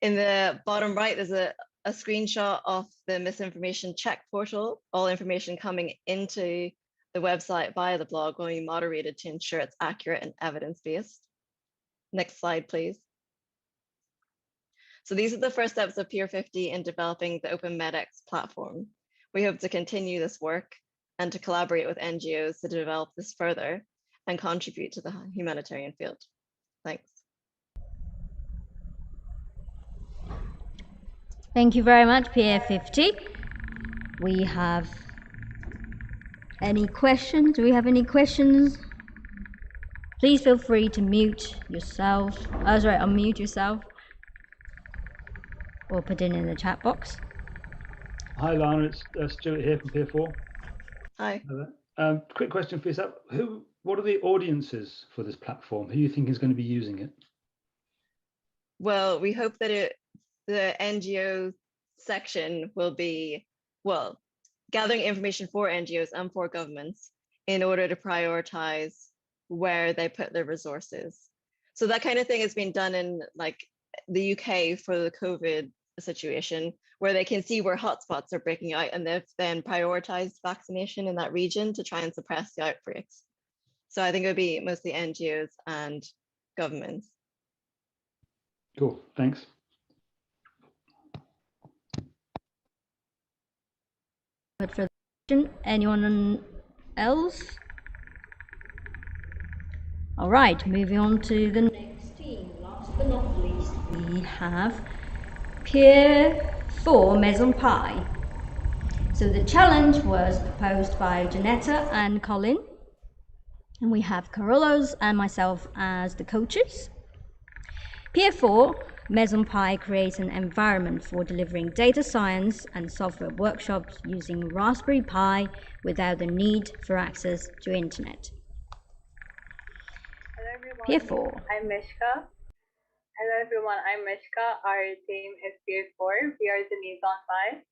In the bottom right, there's a screenshot of the misinformation check portal. All information coming into the website via the blog will be moderated to ensure it's accurate and evidence-based. Next slide, please. So these are the first steps of Peer 50 in developing the Open Medex platform. We hope to continue this work and to collaborate with NGOs to develop this further and contribute to the humanitarian field. Thanks. Thank you very much, Peer 50. We have any questions? Do we have any questions? Please feel free to mute yourself. Unmute yourself. Or put it in the chat box. Hi, Lana. It's Stuart here from Peer 4. Hi. Quick question for yourself. What are the audiences for this platform? Who do you think is going to be using it? Well, we hope that the NGO section will be, well, gathering information for NGOs and for governments in order to prioritize where they put their resources. So that kind of thing has been done in like the UK for the COVID situation, where they can see where hotspots are breaking out and they've then prioritized vaccination in that region to try and suppress the outbreaks. So I think it would be mostly NGOs and governments. Cool, thanks. But for the anyone else? All right, moving on to the next team. Last but not least, we have Peer 4 Maison Pie. So the challenge was proposed by Janetta and Colin. And we have Carolus and myself as the coaches. Peer 4 Maison Pie creates an environment for delivering data science and software workshops using Raspberry Pi without the need for access to internet. Hello everyone. Peer 4. I'm Mishka. Hello everyone, I'm Mishka. Our team is Peer 4. We are the Maison Pie.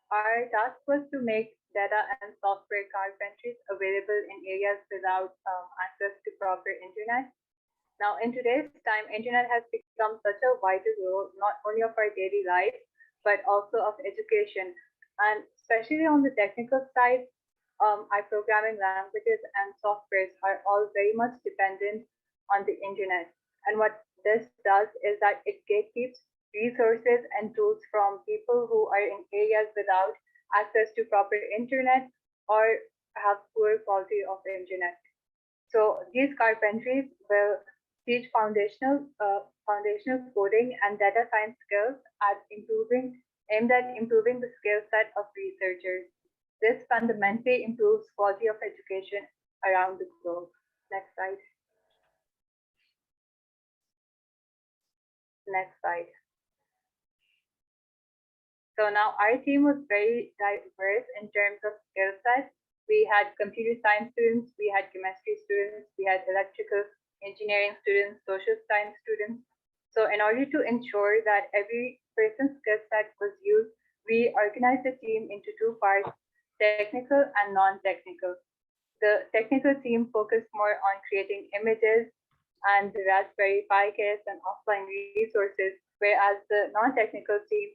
Our task was to make data and software carpentries available in areas without access to proper internet. Now, in today's time, internet has become such a vital role, not only of our daily life, but also of education. And especially on the technical side, our programming languages and softwares are all very much dependent on the internet. And what this does is that it gatekeeps resources and tools from people who are in areas without access to proper internet or have poor quality of the internet. So these carpentries will teach foundational coding and data science skills aimed at improving the skill set of researchers. This fundamentally improves quality of education around the globe. Next slide. Next slide. So now our team was very diverse in terms of skill sets. We had computer science students, we had chemistry students, we had electrical engineering students, social science students. So in order to ensure that every person's skill set was used we organized the team into two parts, technical and non-technical. The technical team focused more on creating images and the Raspberry Pi kits and offline resources, whereas the non-technical team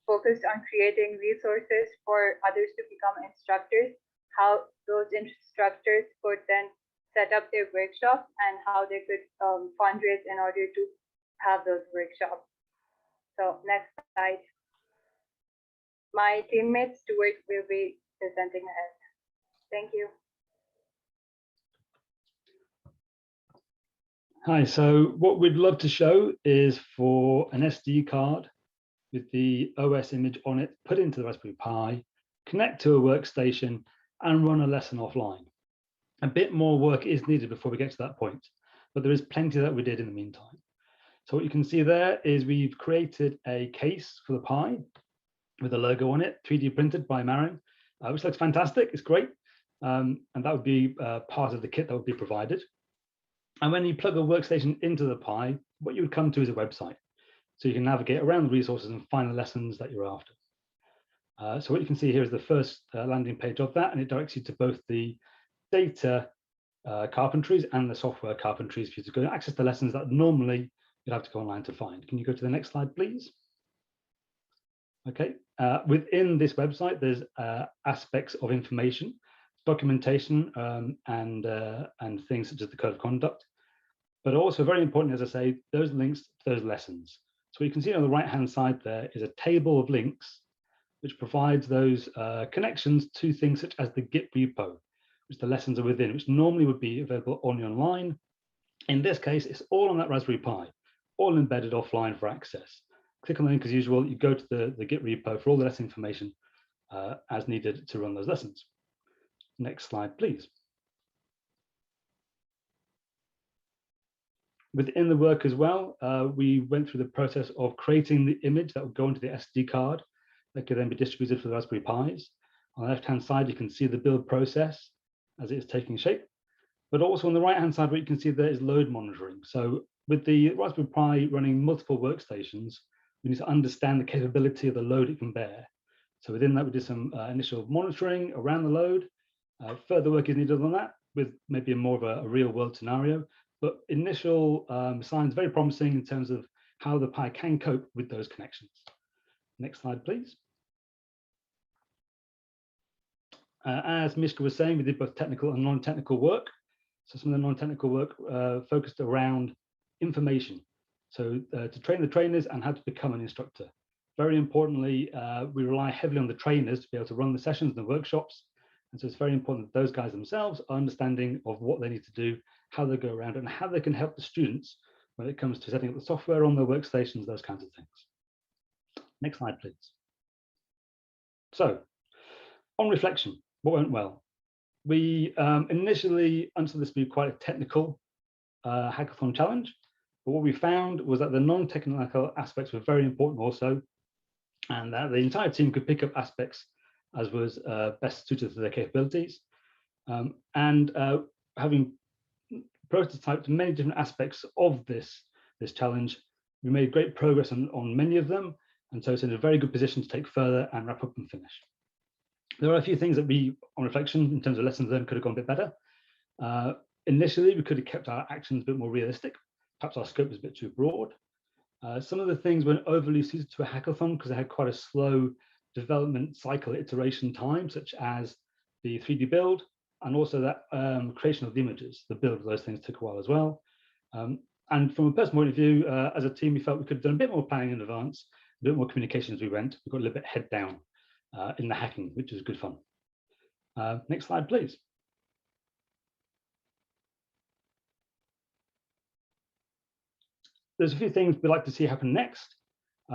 focused on creating resources for others to become instructors, how those instructors could then set up their workshops and how they could fundraise in order to have those workshops. So next slide. My teammate Stuart will be presenting ahead. Thank you. Hi, so what we'd love to show is for an SD card with the OS image on it, put into the Raspberry Pi, connect to a workstation and run a lesson offline. A bit more work is needed before we get to that point, but there is plenty that we did in the meantime. So what you can see there is we've created a case for the Pi with a logo on it, 3D printed by Marin, which looks fantastic, it's great. And that would be part of the kit that would be provided. And when you plug a workstation into the Pi, what you would come to is a website. So you can navigate around the resources and find the lessons that you're after. So what you can see here is the first landing page of that, and it directs you to both the data carpentries and the software carpentries for you to go and access the lessons that normally you'd have to go online to find. Can you go to the next slide, please? Okay, within this website, there's aspects of information, documentation, and things such as the code of conduct, but also very important, as I say, those links to those lessons. So you can see on the right-hand side there is a table of links which provides those connections to things such as the Git repo, which the lessons are within, which normally would be available only online. In this case, it's all on that Raspberry Pi, all embedded offline for access. Click on the link as usual, you go to the Git repo for all the lesson information as needed to run those lessons. Next slide, please. Within the work as well, we went through the process of creating the image that would go into the SD card that could then be distributed for the Raspberry Pis. On the left-hand side, you can see the build process as it is taking shape. But also on the right-hand side, what you can see there is load monitoring. So with the Raspberry Pi running multiple workstations, we need to understand the capability of the load it can bear. So within that, we did some initial monitoring around the load. Further work is needed on that with maybe more of a real world scenario, but initial signs very promising in terms of how the Pi can cope with those connections. Next slide, please. As Mishka was saying, we did both technical and non-technical work. So some of the non-technical work focused around information. So to train the trainers and how to become an instructor. Very importantly, we rely heavily on the trainers to be able to run the sessions and the workshops. And so it's very important that those guys themselves are understanding of what they need to do, how they go around, and how they can help the students when it comes to setting up the software on their workstations, those kinds of things. Next slide, please. So, on reflection, what went well? We initially understood this to be quite a technical hackathon challenge, but what we found was that the non-technical aspects were very important also, and that the entire team could pick up aspects as was best suited to their capabilities. Having prototyped many different aspects of this challenge, we made great progress on many of them, and so it's in a very good position to take further and wrap up and finish. There are a few things that we, on reflection, in terms of lessons learned, could have gone a bit better. Initially, we could have kept our actions a bit more realistic. Perhaps our scope was a bit too broad. Some of the things weren't overly suited to a hackathon because they had quite a slow development cycle iteration time, such as the 3D build, and also that creation of the images. The build of those things took a while as well. And from a personal point of view, as a team, we felt we could have done a bit more planning in advance, a bit more communication as we went. We got a little bit head down in the hacking, which was good fun. Next slide, please. There's a few things we'd like to see happen next.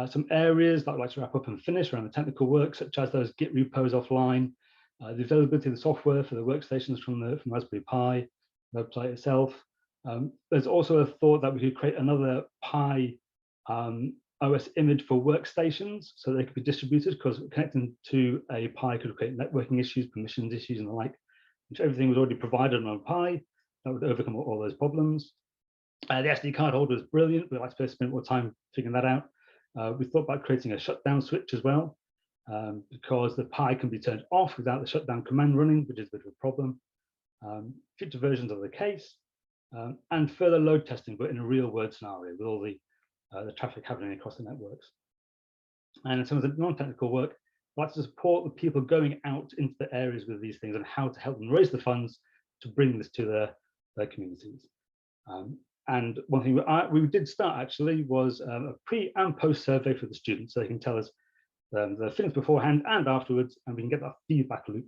Some areas that I'd like to wrap up and finish around the technical work, such as those Git repos offline, the availability of the software for the workstations from Raspberry Pi, the website itself. There's also a thought that we could create another Pi OS image for workstations so they could be distributed, because connecting to a Pi could create networking issues, permissions issues, and the like, which everything was already provided on a Pi. That would overcome all those problems. The SD card holder is brilliant. We'd like to spend more time figuring that out. We thought about creating a shutdown switch as well, because the Pi can be turned off without the shutdown command running, which is a bit of a problem. Future versions of the case, and further load testing, but in a real world scenario with all the traffic happening across the networks. And in terms of non-technical work, I'd like to support the people going out into the areas with these things and how to help them raise the funds to bring this to their communities. And one thing we did start actually was a pre and post survey for the students, so they can tell us the feelings beforehand and afterwards, and we can get that feedback loop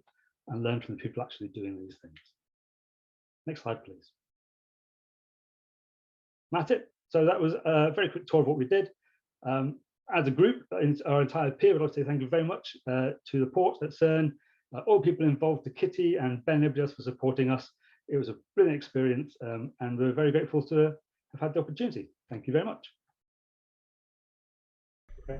and learn from the people actually doing these things. Next slide, please. That's it. So that was a very quick tour of what we did. As a group, our entire peer, I'd like to say thank you very much to the port at CERN, all people involved, to Kitty and Ben, everybody else for supporting us. It was a brilliant experience, and we're very grateful to have had the opportunity. Thank you very much.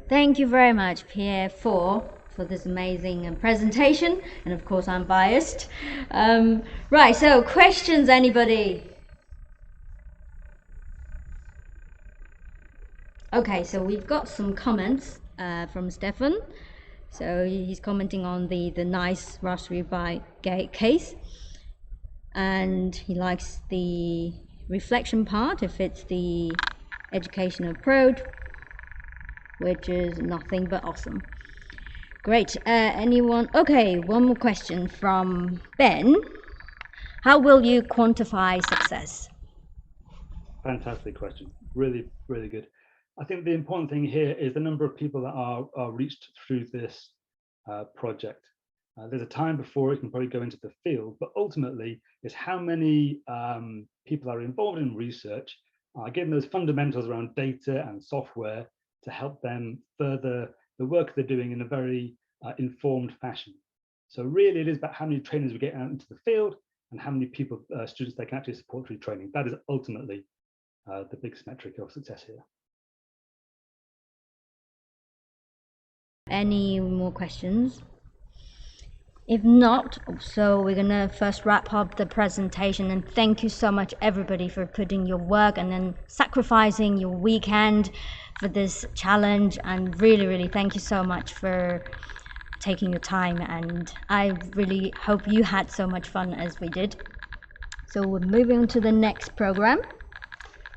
Thank you very much, Pierre, for this amazing presentation. And of course, I'm biased. Right, so questions, anybody? Okay, so we've got some comments from Stefan. So he's commenting on the nice Raspberry Pi case. And he likes the reflection part, if it's the education approach, which is nothing but awesome. Great. Anyone? Okay, one more question from Ben. How will you quantify success? Fantastic question. Really, really good. I think the important thing here is the number of people that are reached through this project. There's a time before it can probably go into the field, but ultimately it's how many people are involved in research, given those fundamentals around data and software to help them further the work they're doing in a very informed fashion. So really it is about how many trainers we get out into the field and how many people, students they can actually support through training. That is ultimately the biggest metric of success here. Any more questions? If not, so we're gonna first wrap up the presentation, and thank you so much everybody for putting your work and then sacrificing your weekend for this challenge, and really thank you so much for taking your time, and I really hope you had so much fun as we did. So we're moving on to the next program.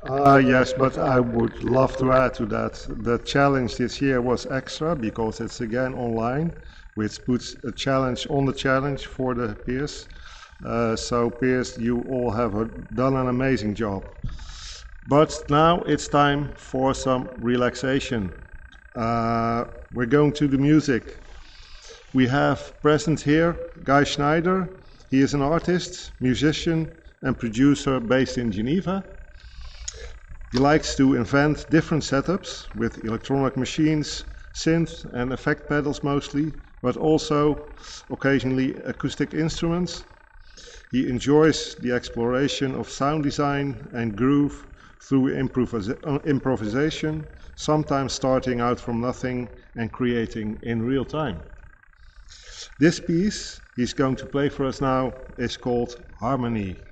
Yes, but I would love to add to that. The challenge this year was extra because it's again online, which puts a challenge on the challenge for the peers. So peers, you all have done an amazing job. But now it's time for some relaxation. We're going to the music. We have present here Guy Schneider. He is an artist, musician, and producer based in Geneva. He likes to invent different setups with electronic machines, synths and effect pedals mostly, but also occasionally acoustic instruments. He enjoys the exploration of sound design and groove through improvisation, sometimes starting out from nothing and creating in real time. This piece he's going to play for us now is called Harmony.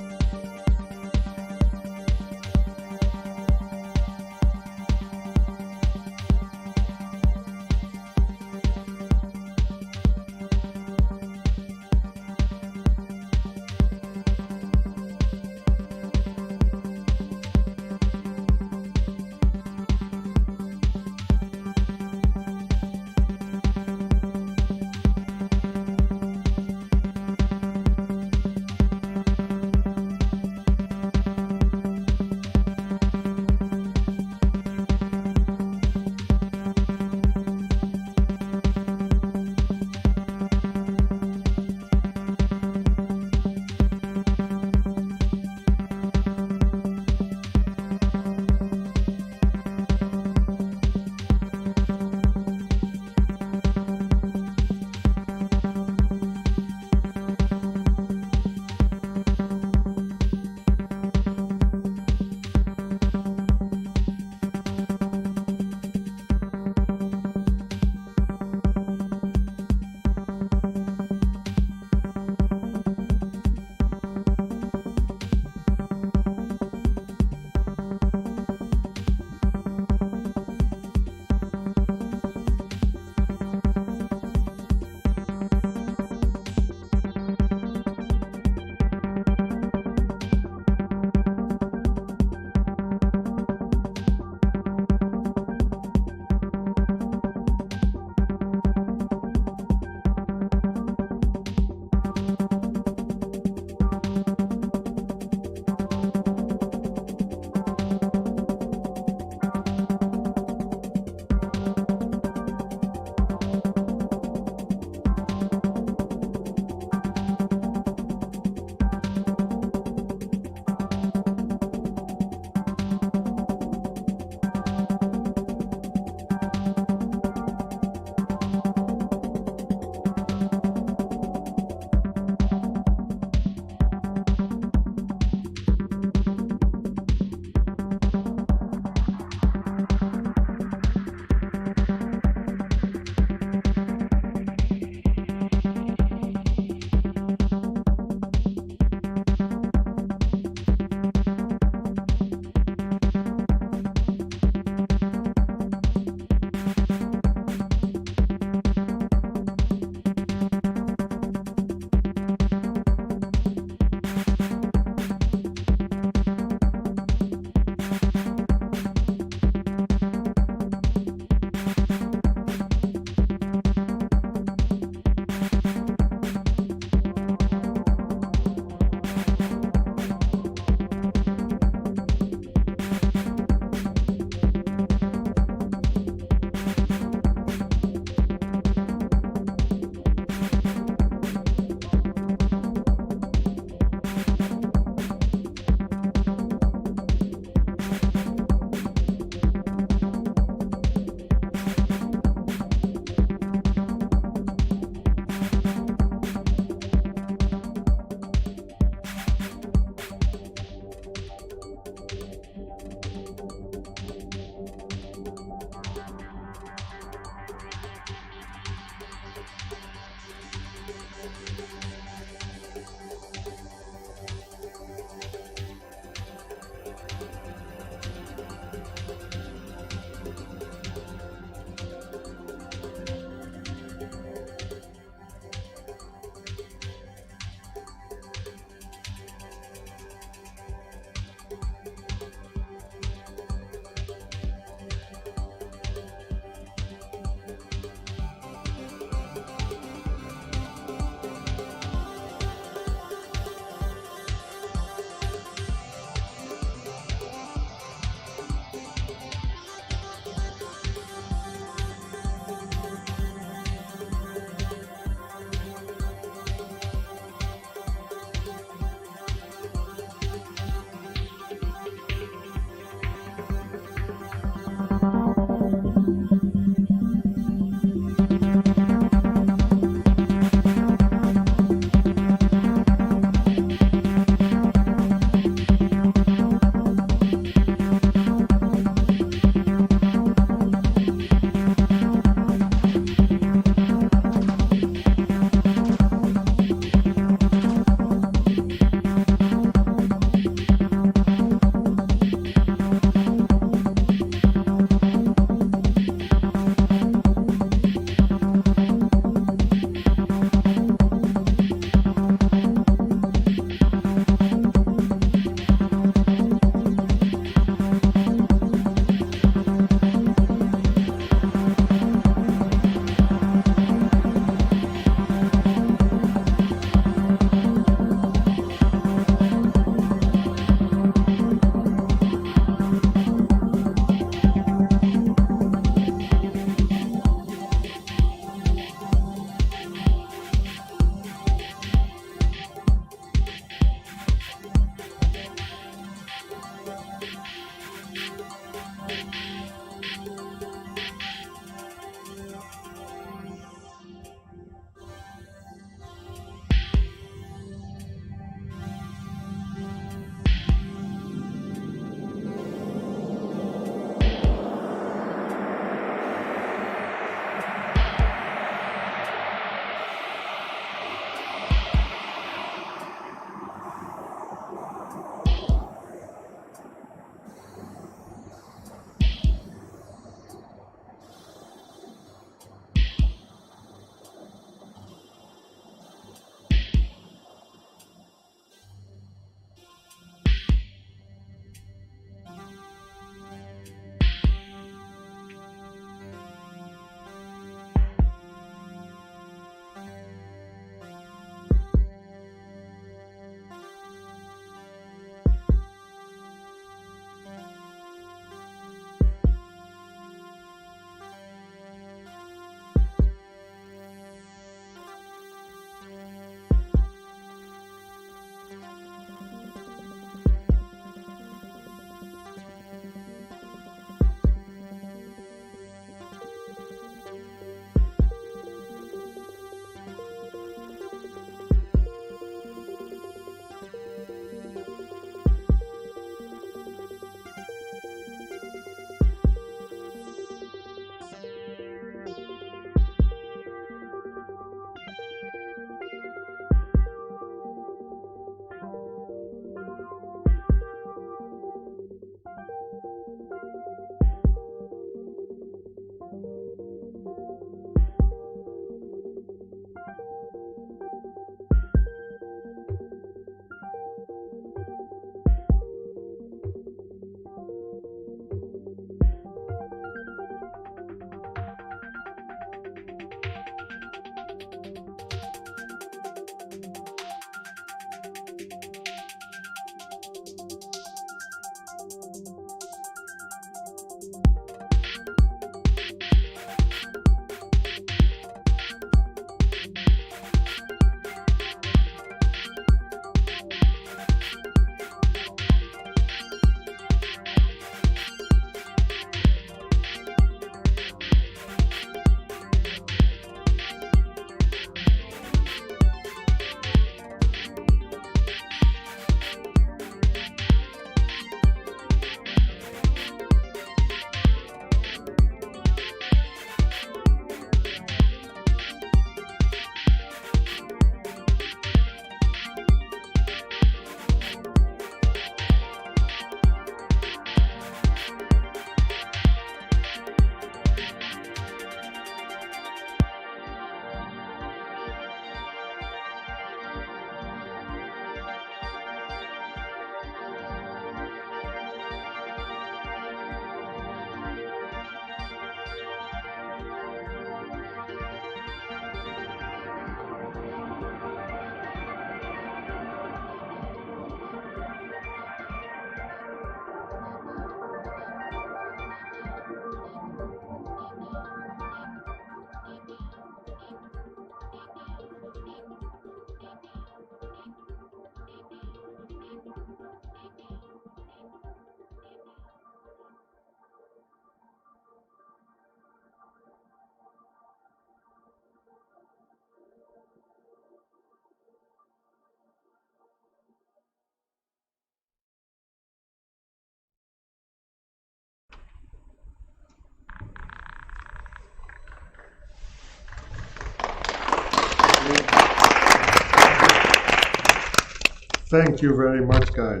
Thank you very much, Guy.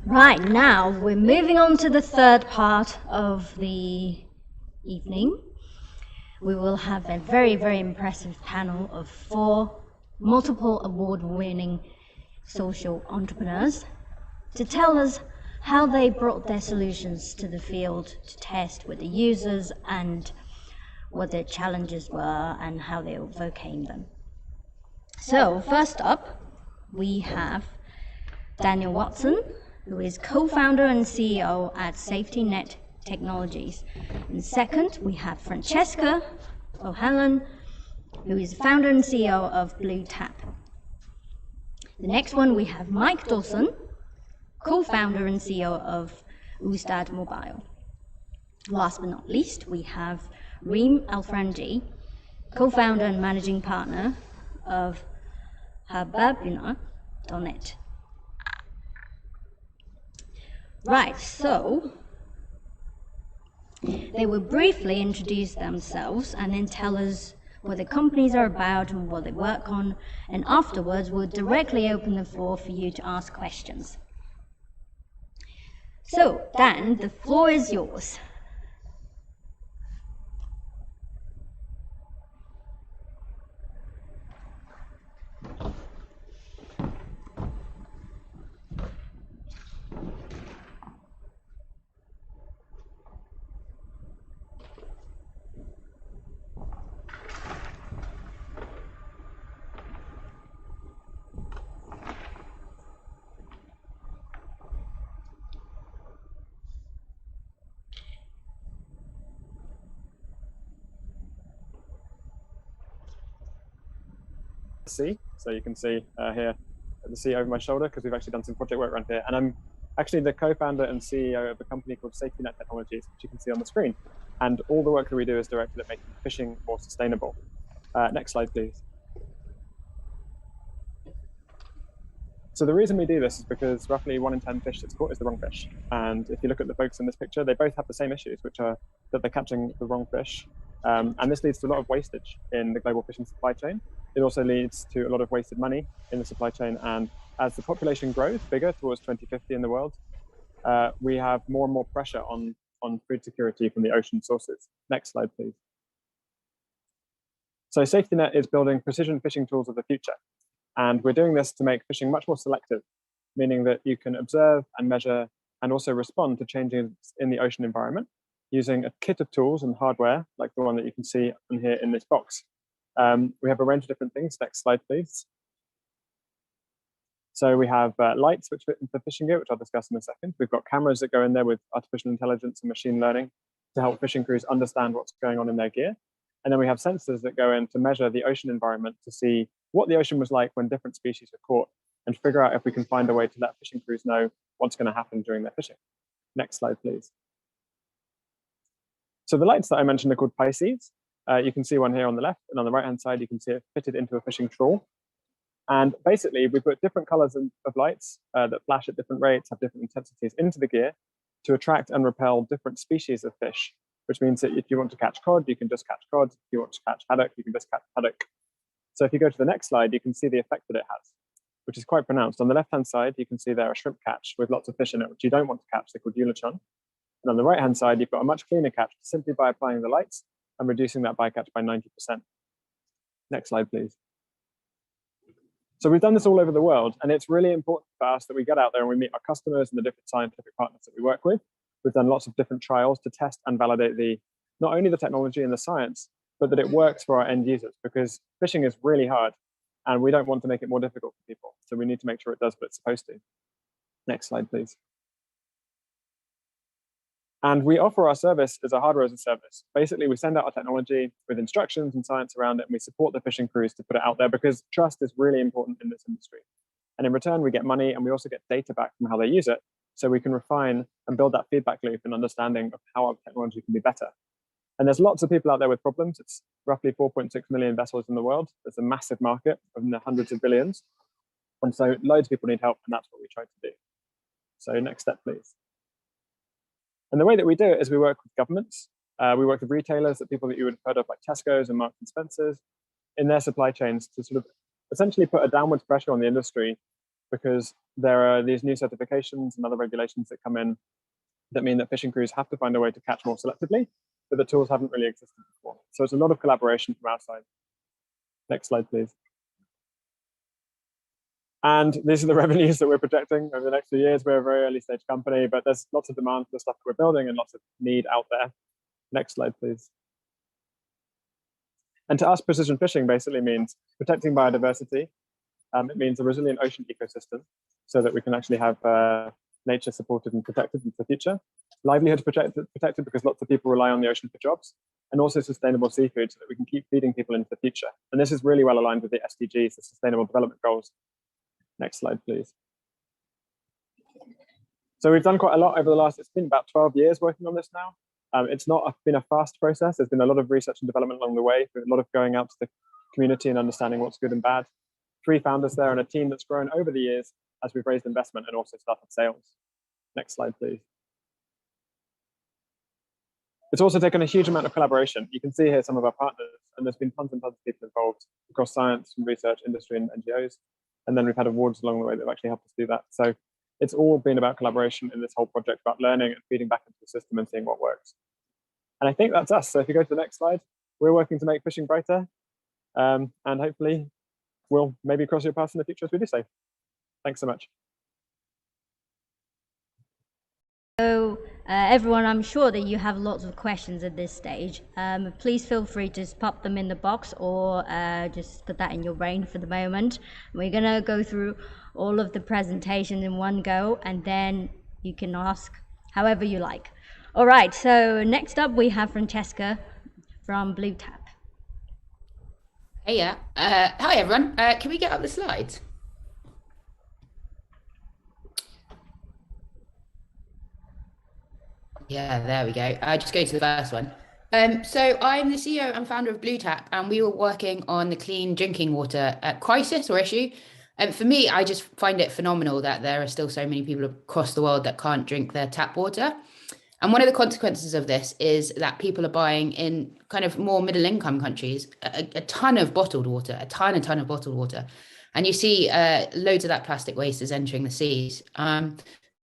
Right, now we're moving on to the third part of the evening. We will have a very, very impressive panel of 4 multiple award-winning social entrepreneurs to tell us how they brought their solutions to the field to test with the users and what their challenges were and how they overcame them. So first up, we have Daniel Watson, who is co-founder and CEO at SafetyNet Technologies. And second, we have Francesca O'Halloran, who is founder and CEO of BlueTap. The next one, we have Mike Dawson, co-founder and CEO of Ustad Mobile. Last but not least, we have Reem Alfranji, co-founder and managing partner of Hababina.net. Right, so they will briefly introduce themselves and then tell us what the companies are about and what they work on, and afterwards we'll directly open the floor for you to ask questions. So, Dan, the floor is yours. See, so you can see here the sea over my shoulder because we've actually done some project work around here, and I'm actually the co-founder and CEO of a company called SafetyNet Technologies, which you can see on the screen, and all the work that we do is directed at making fishing more sustainable. Next slide, please. So the reason we do this is because roughly 1 in 10 fish that's caught is the wrong fish, and if you look at the folks in this picture, they both have the same issues, which are that they're catching the wrong fish, and this leads to a lot of wastage in the global fishing supply chain. It also leads to a lot of wasted money in the supply chain, and as the population grows bigger towards 2050 in the world, we have more and more pressure on food security from the ocean sources. Next slide, please. So SafetyNet is building precision fishing tools of the future, and we're doing this to make fishing much more selective, meaning that you can observe and measure and also respond to changes in the ocean environment using a kit of tools and hardware like the one that you can see on here in this box. We have a range of different things. Next slide, please. So we have lights which fit into fishing gear, which I'll discuss in a second. We've got cameras that go in there with artificial intelligence and machine learning to help fishing crews understand what's going on in their gear. And then we have sensors that go in to measure the ocean environment to see what the ocean was like when different species were caught and figure out if we can find a way to let fishing crews know what's going to happen during their fishing. Next slide, please. So the lights that I mentioned are called Pisces. You can see one here on the left, and on the right-hand side, you can see it fitted into a fishing trawl. And basically, we put different colors of lights that flash at different rates, have different intensities into the gear to attract and repel different species of fish, which means that if you want to catch cod, you can just catch cod. If you want to catch haddock, you can just catch haddock. So if you go to the next slide, you can see the effect that it has, which is quite pronounced. On the left-hand side, you can see there a shrimp catch with lots of fish in it, which you don't want to catch. They're called eulachon. And on the right-hand side, you've got a much cleaner catch simply by applying the lights and reducing that bycatch by 90%. Next slide, please. So we've done this all over the world, and it's really important for us that we get out there and we meet our customers and the different scientific partners that we work with. We've done lots of different trials to test and validate not only the technology and the science, but that it works for our end users, because fishing is really hard and we don't want to make it more difficult for people. So we need to make sure it does what it's supposed to. Next slide, please. And we offer our service as a hardware as a service. Basically, we send out our technology with instructions and science around it, and we support the fishing crews to put it out there because trust is really important in this industry. And in return, we get money, and we also get data back from how they use it, so we can refine and build that feedback loop and understanding of how our technology can be better. And there's lots of people out there with problems. It's roughly 4.6 million vessels in the world. There's a massive market of hundreds of billions. And so loads of people need help, and that's what we try to do. So next step, please. And the way that we do it is we work with governments. We work with retailers, people that you would have heard of like Tesco's and Marks and Spencer's. in their supply chains to sort of essentially put a downwards pressure on the industry, because there are these new certifications and other regulations that come in that mean that fishing crews have to find a way to catch more selectively, but the tools haven't really existed before. So it's a lot of collaboration from our side. Next slide, please. And these are the revenues that we're projecting over the next few years. We're a very early stage company, but there's lots of demand for the stuff that we're building and lots of need out there. Next slide, please. And to us, precision fishing basically means protecting biodiversity. It means a resilient ocean ecosystem so that we can actually have nature supported and protected into the future. Livelihoods protected because lots of people rely on the ocean for jobs, and also sustainable seafood so that we can keep feeding people into the future. And this is really well aligned with the SDGs, the Sustainable Development Goals. Next slide, please. So we've done quite a lot over the last, it's been about 12 years working on this now. It's not been a fast process. There's been a lot of research and development along the way, a lot of going out to the community and understanding what's good and bad. 3 founders there and a team that's grown over the years as we've raised investment and also started sales. Next slide, please. It's also taken a huge amount of collaboration. You can see here some of our partners, and there's been tons and tons of people involved across science and research, industry and NGOs. And then we've had awards along the way that have actually helped us do that. So it's all been about collaboration in this whole project, about learning and feeding back into the system and seeing what works. And I think that's us. So if you go to the next slide, we're working to make fishing brighter. And hopefully we'll maybe cross your paths in the future as we do so. Thanks so much. So everyone, I'm sure that you have lots of questions at this stage. Please feel free to just pop them in the box or just put that in your brain for the moment. We're going to go through all of the presentation in one go, and then you can ask however you like. All right, so next up we have Francesca from BlueTap. Hey, yeah. Hi, everyone. Can we get up the slides? Yeah, there we go. Just go to the first one. So I'm the CEO and founder of BlueTap, and we were working on the clean drinking water crisis or issue. And for me, I just find it phenomenal that there are still so many people across the world that can't drink their tap water. And one of the consequences of this is that people are buying in kind of more middle income countries a ton of bottled water, a ton of bottled water. And you see loads of that plastic waste is entering the seas.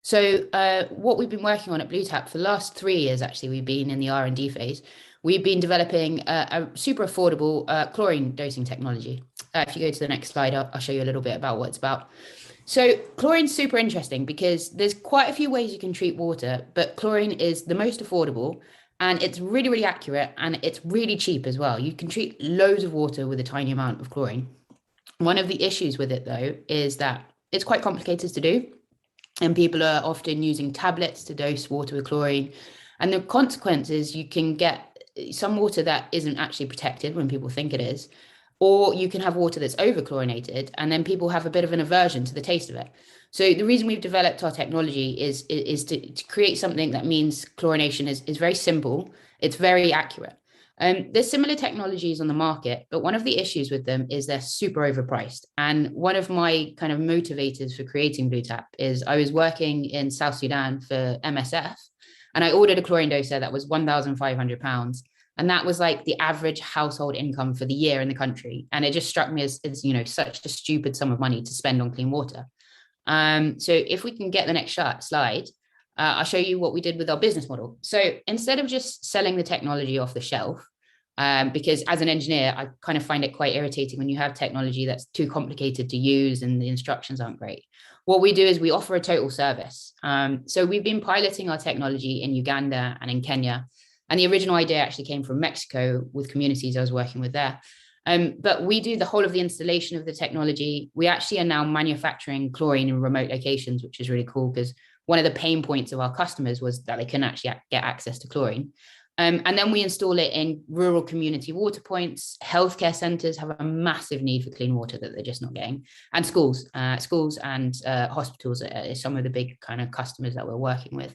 So what we've been working on at BlueTap for the last 3 years, actually, we've been in the R&D phase. We've been developing a super affordable chlorine dosing technology. If you go to the next slide, I'll show you a little bit about what it's about. So chlorine's super interesting because there's quite a few ways you can treat water, but chlorine is the most affordable, and it's really, really accurate, and it's really cheap as well. You can treat loads of water with a tiny amount of chlorine. One of the issues with it, though, is that it's quite complicated to do. And people are often using tablets to dose water with chlorine. And the consequence is you can get some water that isn't actually protected when people think it is, or you can have water that's over-chlorinated, and then people have a bit of an aversion to the taste of it. So the reason we've developed our technology is to create something that means chlorination is very simple, it's very accurate. There's similar technologies on the market, but one of the issues with them is they're super overpriced. And one of my kind of motivators for creating BlueTap is I was working in South Sudan for MSF, and I ordered a chlorine doser that was £1,500. And that was like the average household income for the year in the country. And it just struck me as you know, such a stupid sum of money to spend on clean water. So if we can get the next slide, I'll show you what we did with our business model. So instead of just selling the technology off the shelf, because as an engineer, I kind of find it quite irritating when you have technology that's too complicated to use and the instructions aren't great. What we do is we offer a total service. So we've been piloting our technology in Uganda and in Kenya. And the original idea actually came from Mexico with communities I was working with there. But we do the whole of the installation of the technology. We actually are now manufacturing chlorine in remote locations, which is really cool because one of the pain points of our customers was that they couldn't actually get access to chlorine. And then we install it in rural community water points. Healthcare centers have a massive need for clean water that they're just not getting. And schools and hospitals are some of the big kind of customers that we're working with.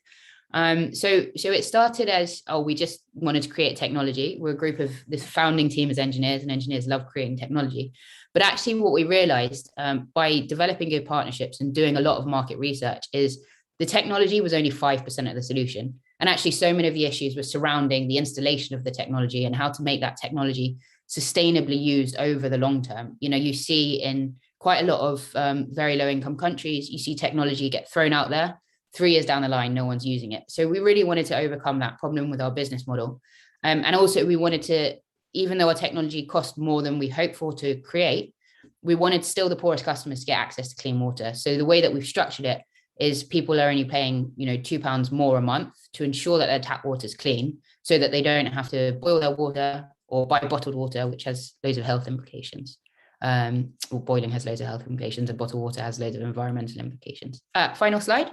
So it started as, we just wanted to create technology. We're a group of this founding team as engineers, and engineers love creating technology. But actually what we realized by developing good partnerships and doing a lot of market research is the technology was only 5% of the solution. And actually so many of the issues were surrounding the installation of the technology and how to make that technology sustainably used over the long term. You know, you see in quite a lot of very low income countries, you see technology get thrown out there. 3 years down the line, no one's using it. So we really wanted to overcome that problem with our business model. And also we wanted to, even though our technology cost more than we hoped for to create, we wanted still the poorest customers to get access to clean water. So the way that we've structured it is people are only paying, you know, £2 more a month to ensure that their tap water is clean, so that they don't have to boil their water or buy bottled water, which has loads of health implications. Well, boiling has loads of health implications, and bottled water has loads of environmental implications. Final slide.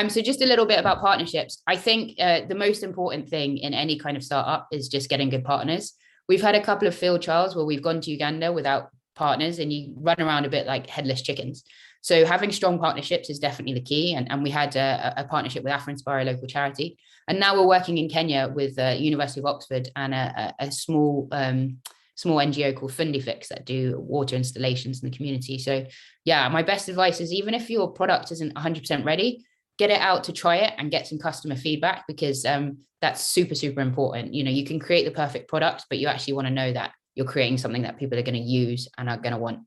So just a little bit about partnerships. I think the most important thing in any kind of startup is just getting good partners. We've had a couple of field trials where we've gone to Uganda without partners, and you run around a bit like headless chickens. So having strong partnerships is definitely the key. And we had a partnership with Afro-Inspire, a local charity. And now we're working in Kenya with University of Oxford and a small NGO called Fundifix that do water installations in the community. So yeah, my best advice is, even if your product isn't 100% ready, get it out to try it and get some customer feedback, because that's super, super important. You know, you can create the perfect product, but you actually want to know that you're creating something that people are going to use and are going to want.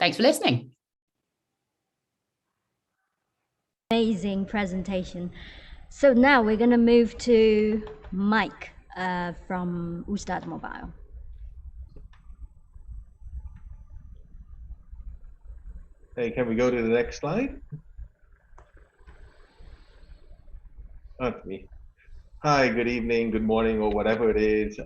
Thanks for listening. Amazing presentation. So now we're going to move to Mike from Ustad Mobile. Hey, can we go to the next slide? Not me. Hi, good evening, good morning, or whatever it is.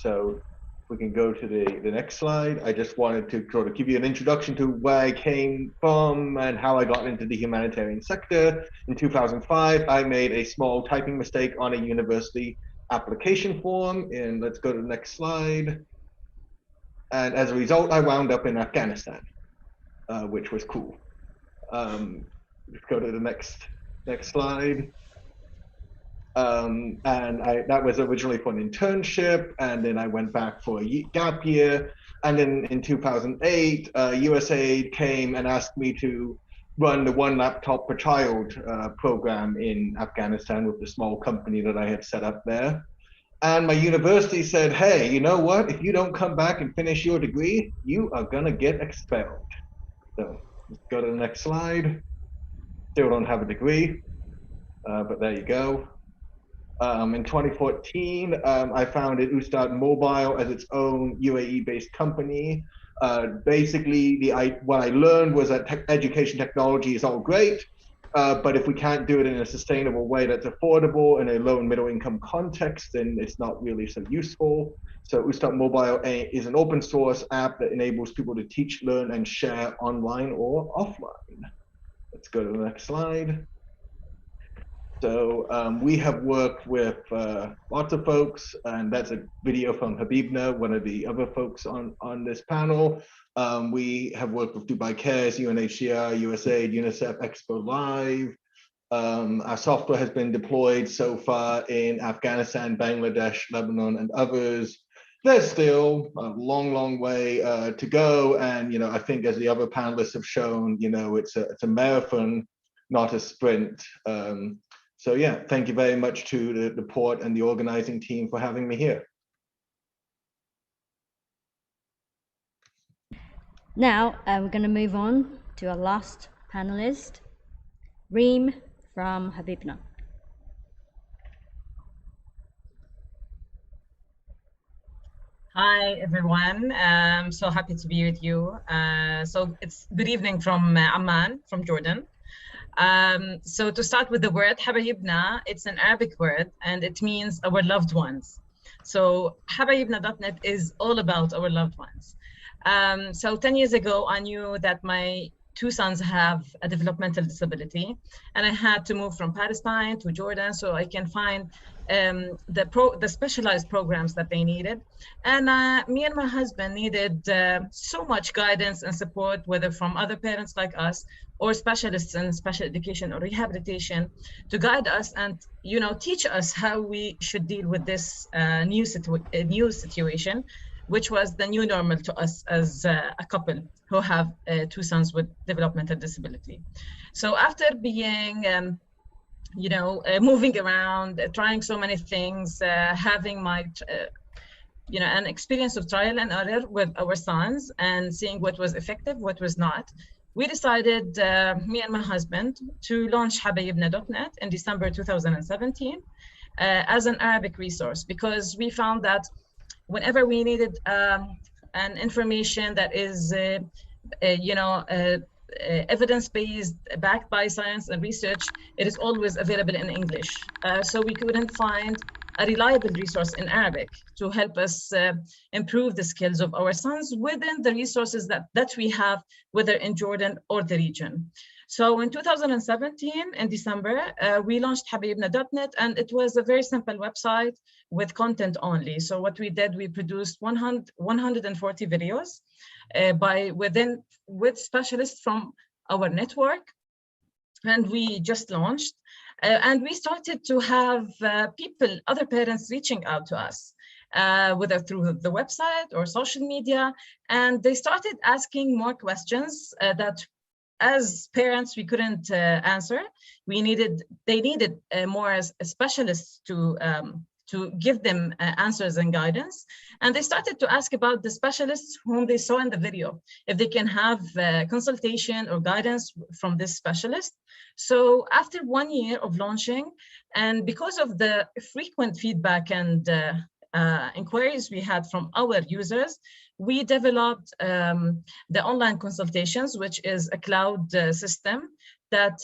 So we can go to the next slide. I just wanted to sort of give you an introduction to where I came from and how I got into the humanitarian sector. In 2005, I made a small typing mistake on a university application form. And let's go to the next slide. And as a result, I wound up in Afghanistan, which was cool. Let's go to the next slide. And that was originally for an internship, and then I went back for a gap year. And then in 2008, USAID came and asked me to run the One Laptop Per Child program in Afghanistan with the small company that I had set up there. And my university said, hey, you know what? If you don't come back and finish your degree, you are gonna get expelled. So let's go to the next slide. Still don't have a degree, but there you go. In 2014, I founded Ustad Mobile as its own UAE-based company. Basically, what I learned was that education technology is all great, but if we can't do it in a sustainable way that's affordable in a low and middle income context, then it's not really so useful. So Ustad Mobile is an open source app that enables people to teach, learn, and share online or offline. Let's go to the next slide. So we have worked with lots of folks, and that's a video from Habibna, one of the other folks on this panel. We have worked with Dubai Cares, UNHCR, USAID, UNICEF, Expo Live. Our software has been deployed so far in Afghanistan, Bangladesh, Lebanon, and others. There's still a long, long way to go. And, you know, I think as the other panelists have shown, you know, it's a marathon, not a sprint. So yeah, thank you very much to the port and the organizing team for having me here. Now we're going to move on to our last panelist, Reem from Habibna. Hi, everyone. I'm so happy to be with you. So it's good evening from Amman, from Jordan. So to start with the word Habayibna, it's an Arabic word and it means our loved ones. So habayibna.net is all about our loved ones. So 10 years ago, I knew that my 2 sons have a developmental disability, and I had to move from Palestine to Jordan so I can find the specialized programs that they needed. And me and my husband needed so much guidance and support, whether from other parents like us or specialists in special education or rehabilitation, to guide us and, you know, teach us how we should deal with this new situation, which was the new normal to us as a couple who have 2 sons with developmental disability. So after being, moving around, trying so many things, having my an experience of trial and error with our sons and seeing what was effective, what was not, we decided, me and my husband, to launch habayibna.net in December 2017 as an Arabic resource, because we found that whenever we needed an information that is, evidence-based, backed by science and research, it is always available in English. So we couldn't find a reliable resource in Arabic to help us improve the skills of our sons within the resources that we have, whether in Jordan or the region. So in 2017, in December, we launched habayibna.net, and it was a very simple website with content only. So what we did, we produced 140 videos with specialists from our network, and we just launched. And we started to have other parents reaching out to us, whether through the website or social media, and they started asking more questions that as parents we couldn't answer. They needed more specialists to give them answers and guidance. And they started to ask about the specialists whom they saw in the video, if they can have consultation or guidance from this specialist. So after 1 year of launching, and because of the frequent feedback and inquiries we had from our users, we developed the online consultations, which is a cloud system that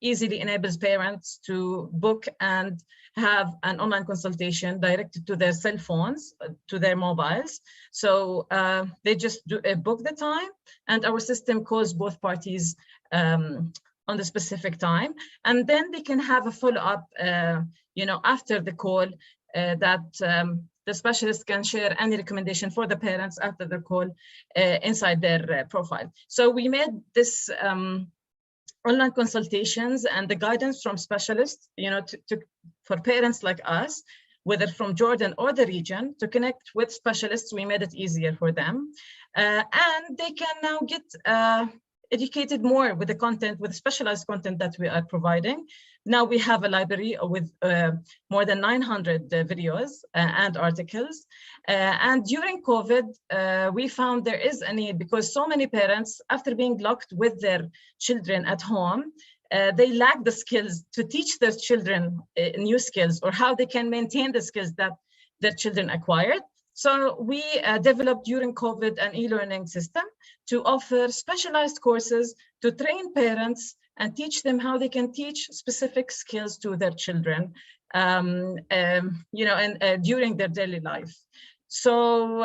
easily enables parents to book and have an online consultation directed to their cell phones, to their mobiles. So they just book the time, and our system calls both parties on the specific time. And then they can have a follow-up, after the call, that the specialist can share any recommendation for the parents after the call inside their profile. So we made this online consultations and the guidance from specialists, for parents like us, whether from Jordan or the region, to connect with specialists. We made it easier for them. And they can now get educated more with the content, with specialized content that we are providing. Now we have a library with more than 900 videos and articles. And during COVID, we found there is a need, because so many parents, after being locked with their children at home, they lack the skills to teach their children new skills, or how they can maintain the skills that their children acquired. So we developed during COVID an e-learning system to offer specialized courses to train parents and teach them how they can teach specific skills to their children, during their daily life. So,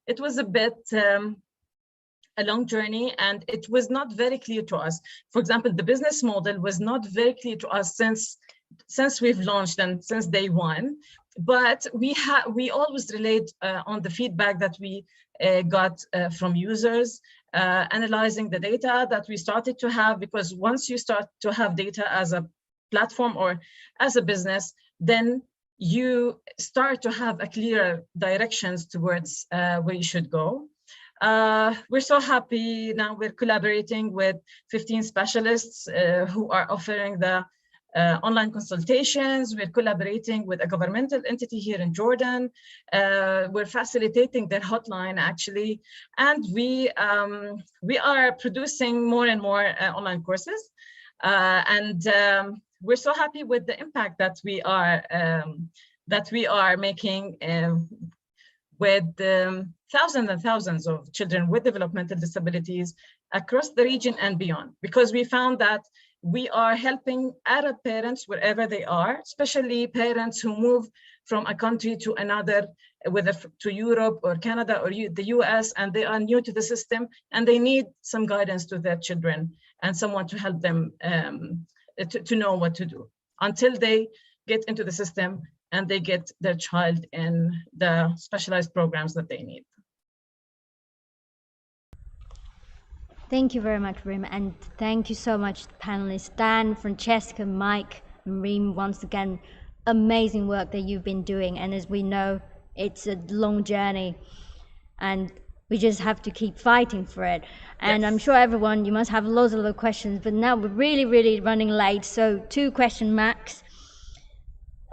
it was a bit a long journey, and it was not very clear to us. For example, the business model was not very clear to us since we've launched and since day one. But we always relied on the feedback that we got from users, analyzing the data that we started to have, because once you start to have data as a platform or as a business, then you start to have a clearer directions towards where you should go. We're so happy now. We're collaborating with 15 specialists who are offering the online consultations. We're collaborating with a governmental entity here in Jordan. We're facilitating their hotline, actually, and we are producing more and more online courses. We're so happy with the impact that we are making with thousands and thousands of children with developmental disabilities across the region and beyond, because we found that we are helping Arab parents wherever they are, especially parents who move from a country to another, whether to Europe or Canada or the US, and they are new to the system, and they need some guidance to their children and someone to help them to know what to do until they get into the system and they get their child in the specialized programs that they need. Thank you very much, Reem, and thank you so much, panelists Dan, Francesca, Mike, and Reem. Once again, amazing work that you've been doing, and as we know, it's a long journey, and we just have to keep fighting for it. And yes. I'm sure everyone, you must have loads of other questions, but now we're really running late, so 2 questions max.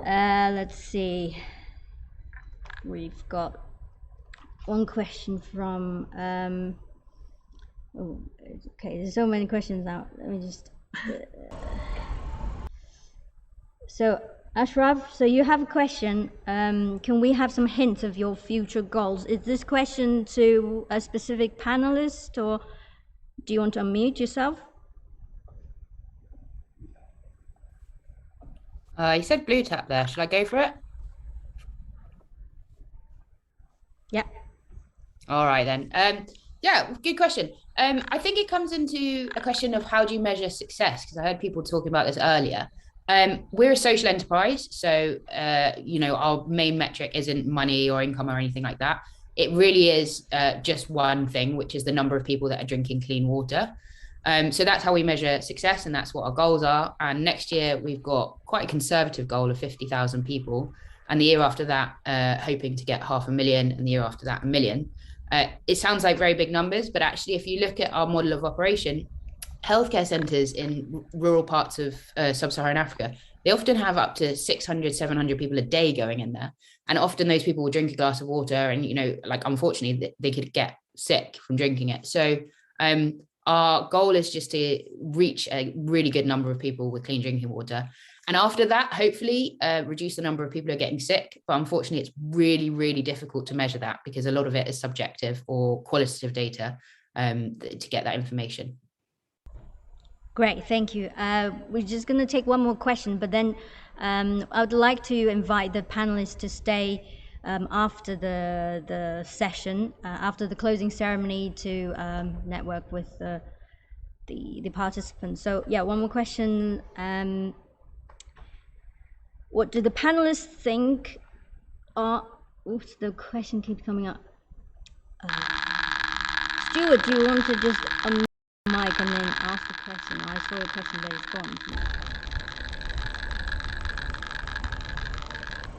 Let's see. we've got one question from, oh, okay, there's so many questions now. Let me just, so Ashraf, so you have a question. Can we have some hints of your future goals? Is this question to a specific panelist, or do you want to unmute yourself? You said blue tap there. Should I go for it? Yeah. All right then. Yeah, good question. I think it comes into a question of how do you measure success? Because I heard people talking about this earlier. We're a social enterprise, so you know, our main metric isn't money or income or anything like that. It really is just one thing, which is the number of people that are drinking clean water. So that's how we measure success, and that's what our goals are. And next year we've got quite a conservative goal of 50,000 people, and the year after that, hoping to get 500,000, and the year after that, 1 million. It sounds like very big numbers, but actually, if you look at our model of operation, healthcare centres in rural parts of sub-Saharan Africa, they often have up to 600, 700 people a day going in there. And often those people will drink a glass of water and, you know, like, unfortunately, they could get sick from drinking it. So our goal is just to reach a really good number of people with clean drinking water. And after that, hopefully reduce the number of people who are getting sick. But unfortunately, it's really, really difficult to measure that because a lot of it is subjective or qualitative data to get that information. Great, thank you. We're just going to take one more question, but then I would like to invite the panelists to stay after the session, after the closing ceremony, to network with the participants. So yeah, one more question. What do the panelists think are, oops, the question keeps coming up. Stuart, do you want to just unmute the mic and then ask the question? I saw a question that is gone.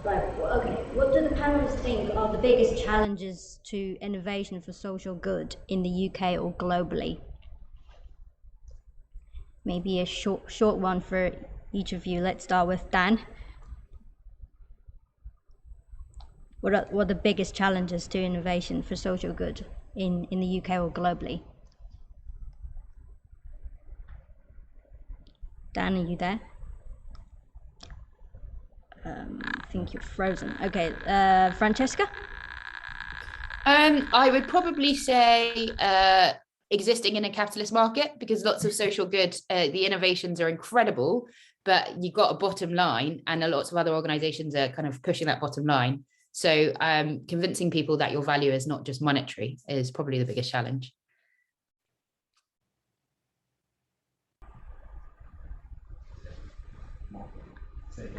Right, well, okay. What do the panelists think are the biggest challenges to innovation for social good in the UK or globally? Maybe a short one for each of you. Let's start with Dan. What are the biggest challenges to innovation for social good in the UK or globally? Dan, are you there? I think you're frozen. Okay, Francesca? I would probably say existing in a capitalist market, because lots of social good, the innovations are incredible, but you've got a bottom line, and lots of other organizations are kind of pushing that bottom line. So convincing people that your value is not just monetary is probably the biggest challenge.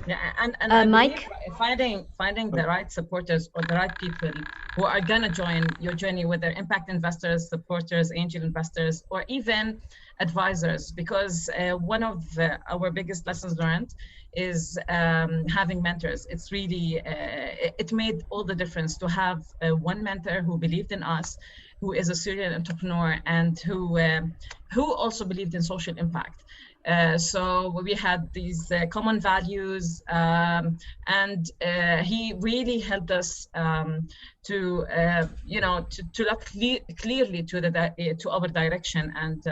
Yeah, and Mike, finding the right supporters or the right people who are gonna join your journey, whether impact investors, supporters, angel investors, or even advisors, because one of our biggest lessons learned is having mentors. It's really it made all the difference to have one mentor who believed in us, who is a serial entrepreneur, and who also believed in social impact. So we had these common values, and he really helped us to look clearly to our direction and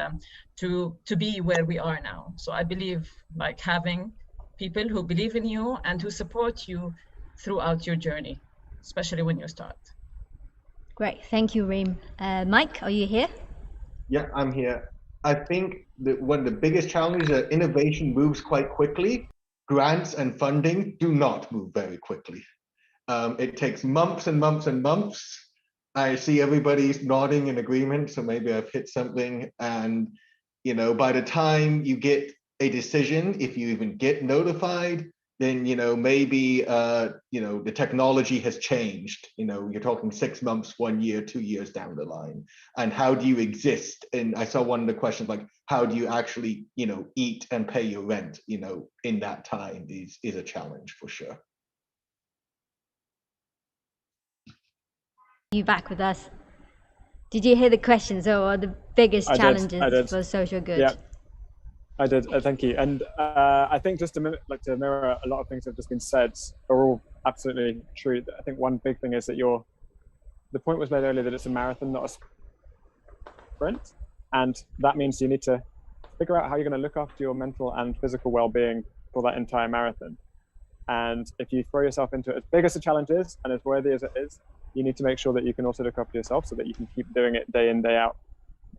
to be where we are now. So I believe, like, having people who believe in you and who support you throughout your journey, especially when you start. Great, thank you, Reem. Mike, are you here? Yeah, I'm here. I think that one of the biggest challenges is that innovation moves quite quickly. Grants and funding do not move very quickly. It takes months and months and months. I see everybody's nodding in agreement, so maybe I've hit something. And, you know, by the time you get a decision, if you even get notified, then, you know, maybe, the technology has changed. You know, you're talking 6 months, 1 year, 2 years down the line. And how do you exist? And I saw one of the questions, like, how do you actually, eat and pay your rent, in that time is a challenge for sure. You back with us? Did you hear the questions, or are the biggest challenges for social good? Yeah. I did, thank you. And I think just to mirror a lot of things that have just been said, are all absolutely true. I think one big thing is that the point was made earlier that it's a marathon, not a sprint. And that means you need to figure out how you're going to look after your mental and physical well-being for that entire marathon. And if you throw yourself into it, as big as the challenge is and as worthy as it is, you need to make sure that you can also look after yourself so that you can keep doing it day in, day out,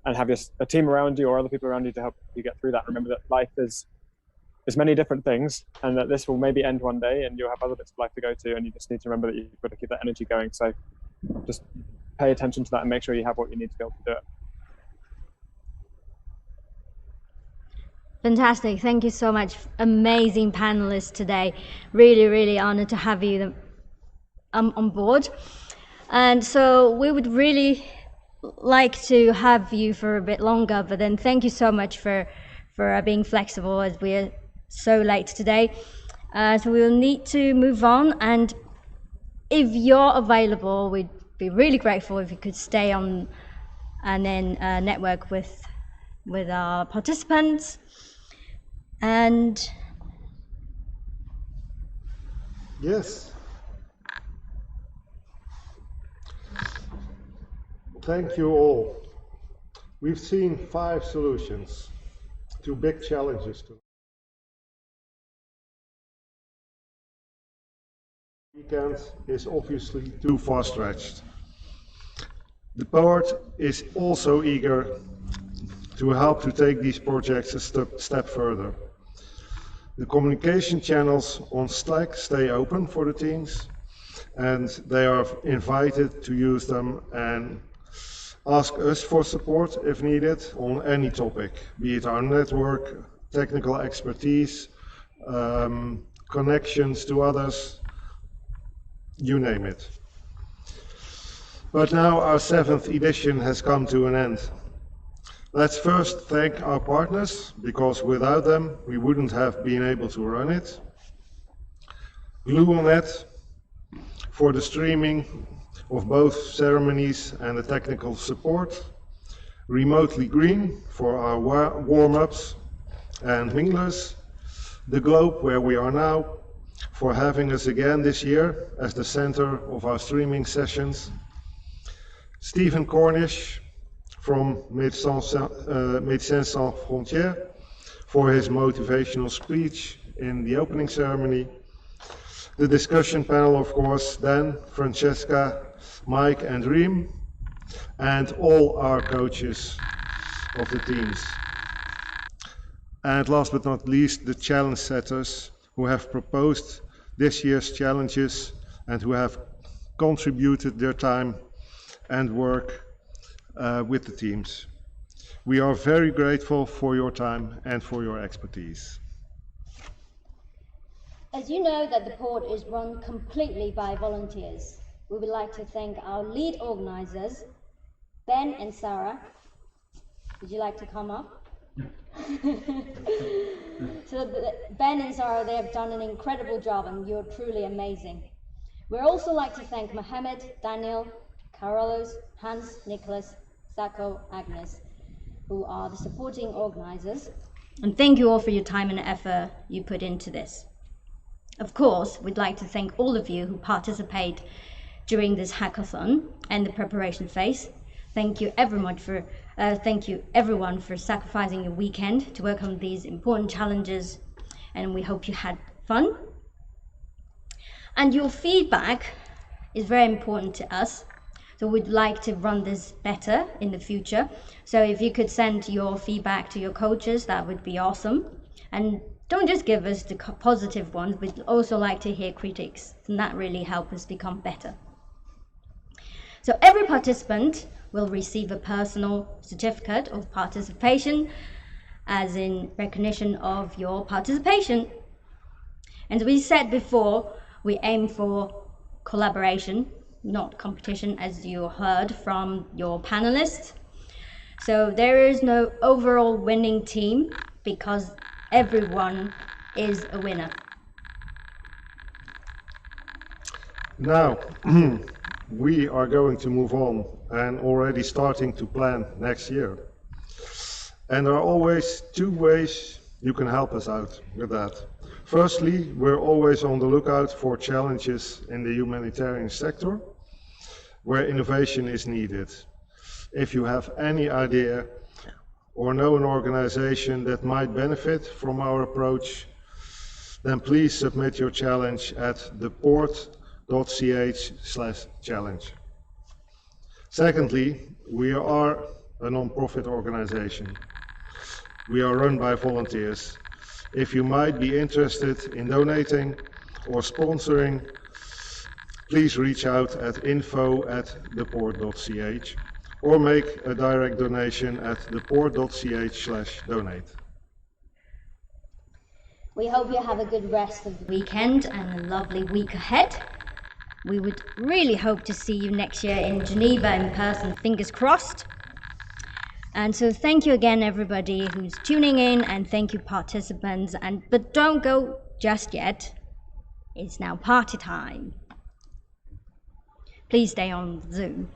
and have a team around you or other people around you to help you get through that. Remember that life is many different things, and that this will maybe end one day and you'll have other bits of life to go to, and you just need to remember that you've got to keep that energy going. So just pay attention to that and make sure you have what you need to be able to do it. Fantastic. Thank you so much. Amazing panelists today. Really, really honored to have you on board. And so we would really like to have you for a bit longer, but then thank you so much for being flexible as we're so late today. So we will need to move on, and if you're available, we'd be really grateful if you could stay on and then network with our participants. And yes, thank you all. We've seen 5 solutions to big challenges. Weekend is obviously too far stretched. The board is also eager to help to take these projects a step further. The communication channels on Slack stay open for the teams, and they are invited to use them and ask us for support if needed on any topic, be it our network, technical expertise, connections to others, you name it. But now our 7th edition has come to an end. Let's first thank our partners, because without them we wouldn't have been able to run it. GlueOnNet for the streaming of both ceremonies and the technical support. Remotely Green for our warm-ups and minglers. The Globe, where we are now, for having us again this year as the center of our streaming sessions. Stephen Cornish from Médecins Sans Frontières for his motivational speech in the opening ceremony. The discussion panel, of course, then Francesca, Mike and Reem, and all our coaches of the teams. And last but not least, the challenge setters who have proposed this year's challenges and who have contributed their time and work with the teams. We are very grateful for your time and for your expertise. As you know that the port is run completely by volunteers, we would like to thank our lead organizers, Ben and Sarah. Would you like to come up? So Ben and Sarah, they have done an incredible job and you're truly amazing. We'd also like to thank Mohammed, Daniel, Carlos, Hans, Nicholas, Sako, Agnes, who are the supporting organizers. And thank you all for your time and effort you put into this. Of course, we'd like to thank all of you who participate during this hackathon and the preparation phase. Thank you everyone for sacrificing your weekend to work on these important challenges, and we hope you had fun. And your feedback is very important to us, so we'd like to run this better in the future. So if you could send your feedback to your coaches, that would be awesome. And don't just give us the positive ones, we'd also like to hear critiques, and that really helps us become better. So every participant will receive a personal certificate of participation, as in recognition of your participation. And as we said before, we aim for collaboration, not competition, as you heard from your panelists. So there is no overall winning team, because everyone is a winner. Now, we are going to move on and already starting to plan next year. And there are always 2 ways you can help us out with that. Firstly, we're always on the lookout for challenges in the humanitarian sector where innovation is needed. If you have any idea or know an organization that might benefit from our approach, then please submit your challenge at theport.ch/challenge. Secondly, we are a non-profit organization. We are run by volunteers. If you might be interested in donating or sponsoring, please reach out at info@theport.ch or make a direct donation at theport.ch/donate. We hope you have a good rest of the weekend and a lovely week ahead. We would really hope to see you next year in Geneva in person, fingers crossed. And so thank you again, everybody who's tuning in, and thank you, participants. But don't go just yet. It's now party time. Please stay on Zoom.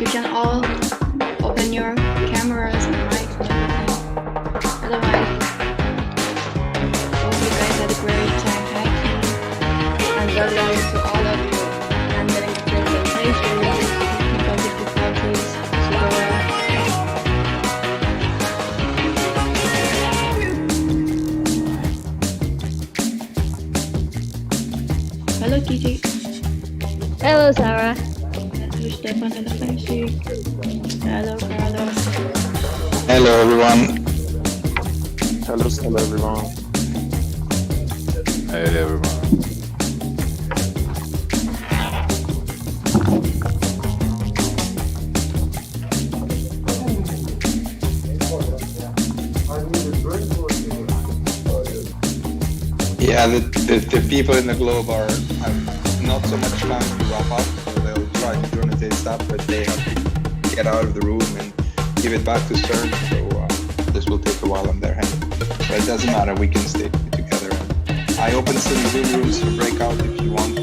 you can all open your cameras and mics and everything. Otherwise, hope you guys had a great time hacking. And well done to all of you handling the presentation, technical difficulties, super well. Hello, Kiki. Hello, Sarah. Hello, Stefan. Hello, Francie. Hello, Carlos. Hello, everyone. Hello, everyone. Hey, everyone. Yeah, the people in the globe have not so much time to wrap up, so they'll try to join the stuff, but they have to get out of the room and give it back to CERN, so this will take a while on their hand. But it doesn't matter, we can stay together. I open some Zoom rooms for breakout if you want.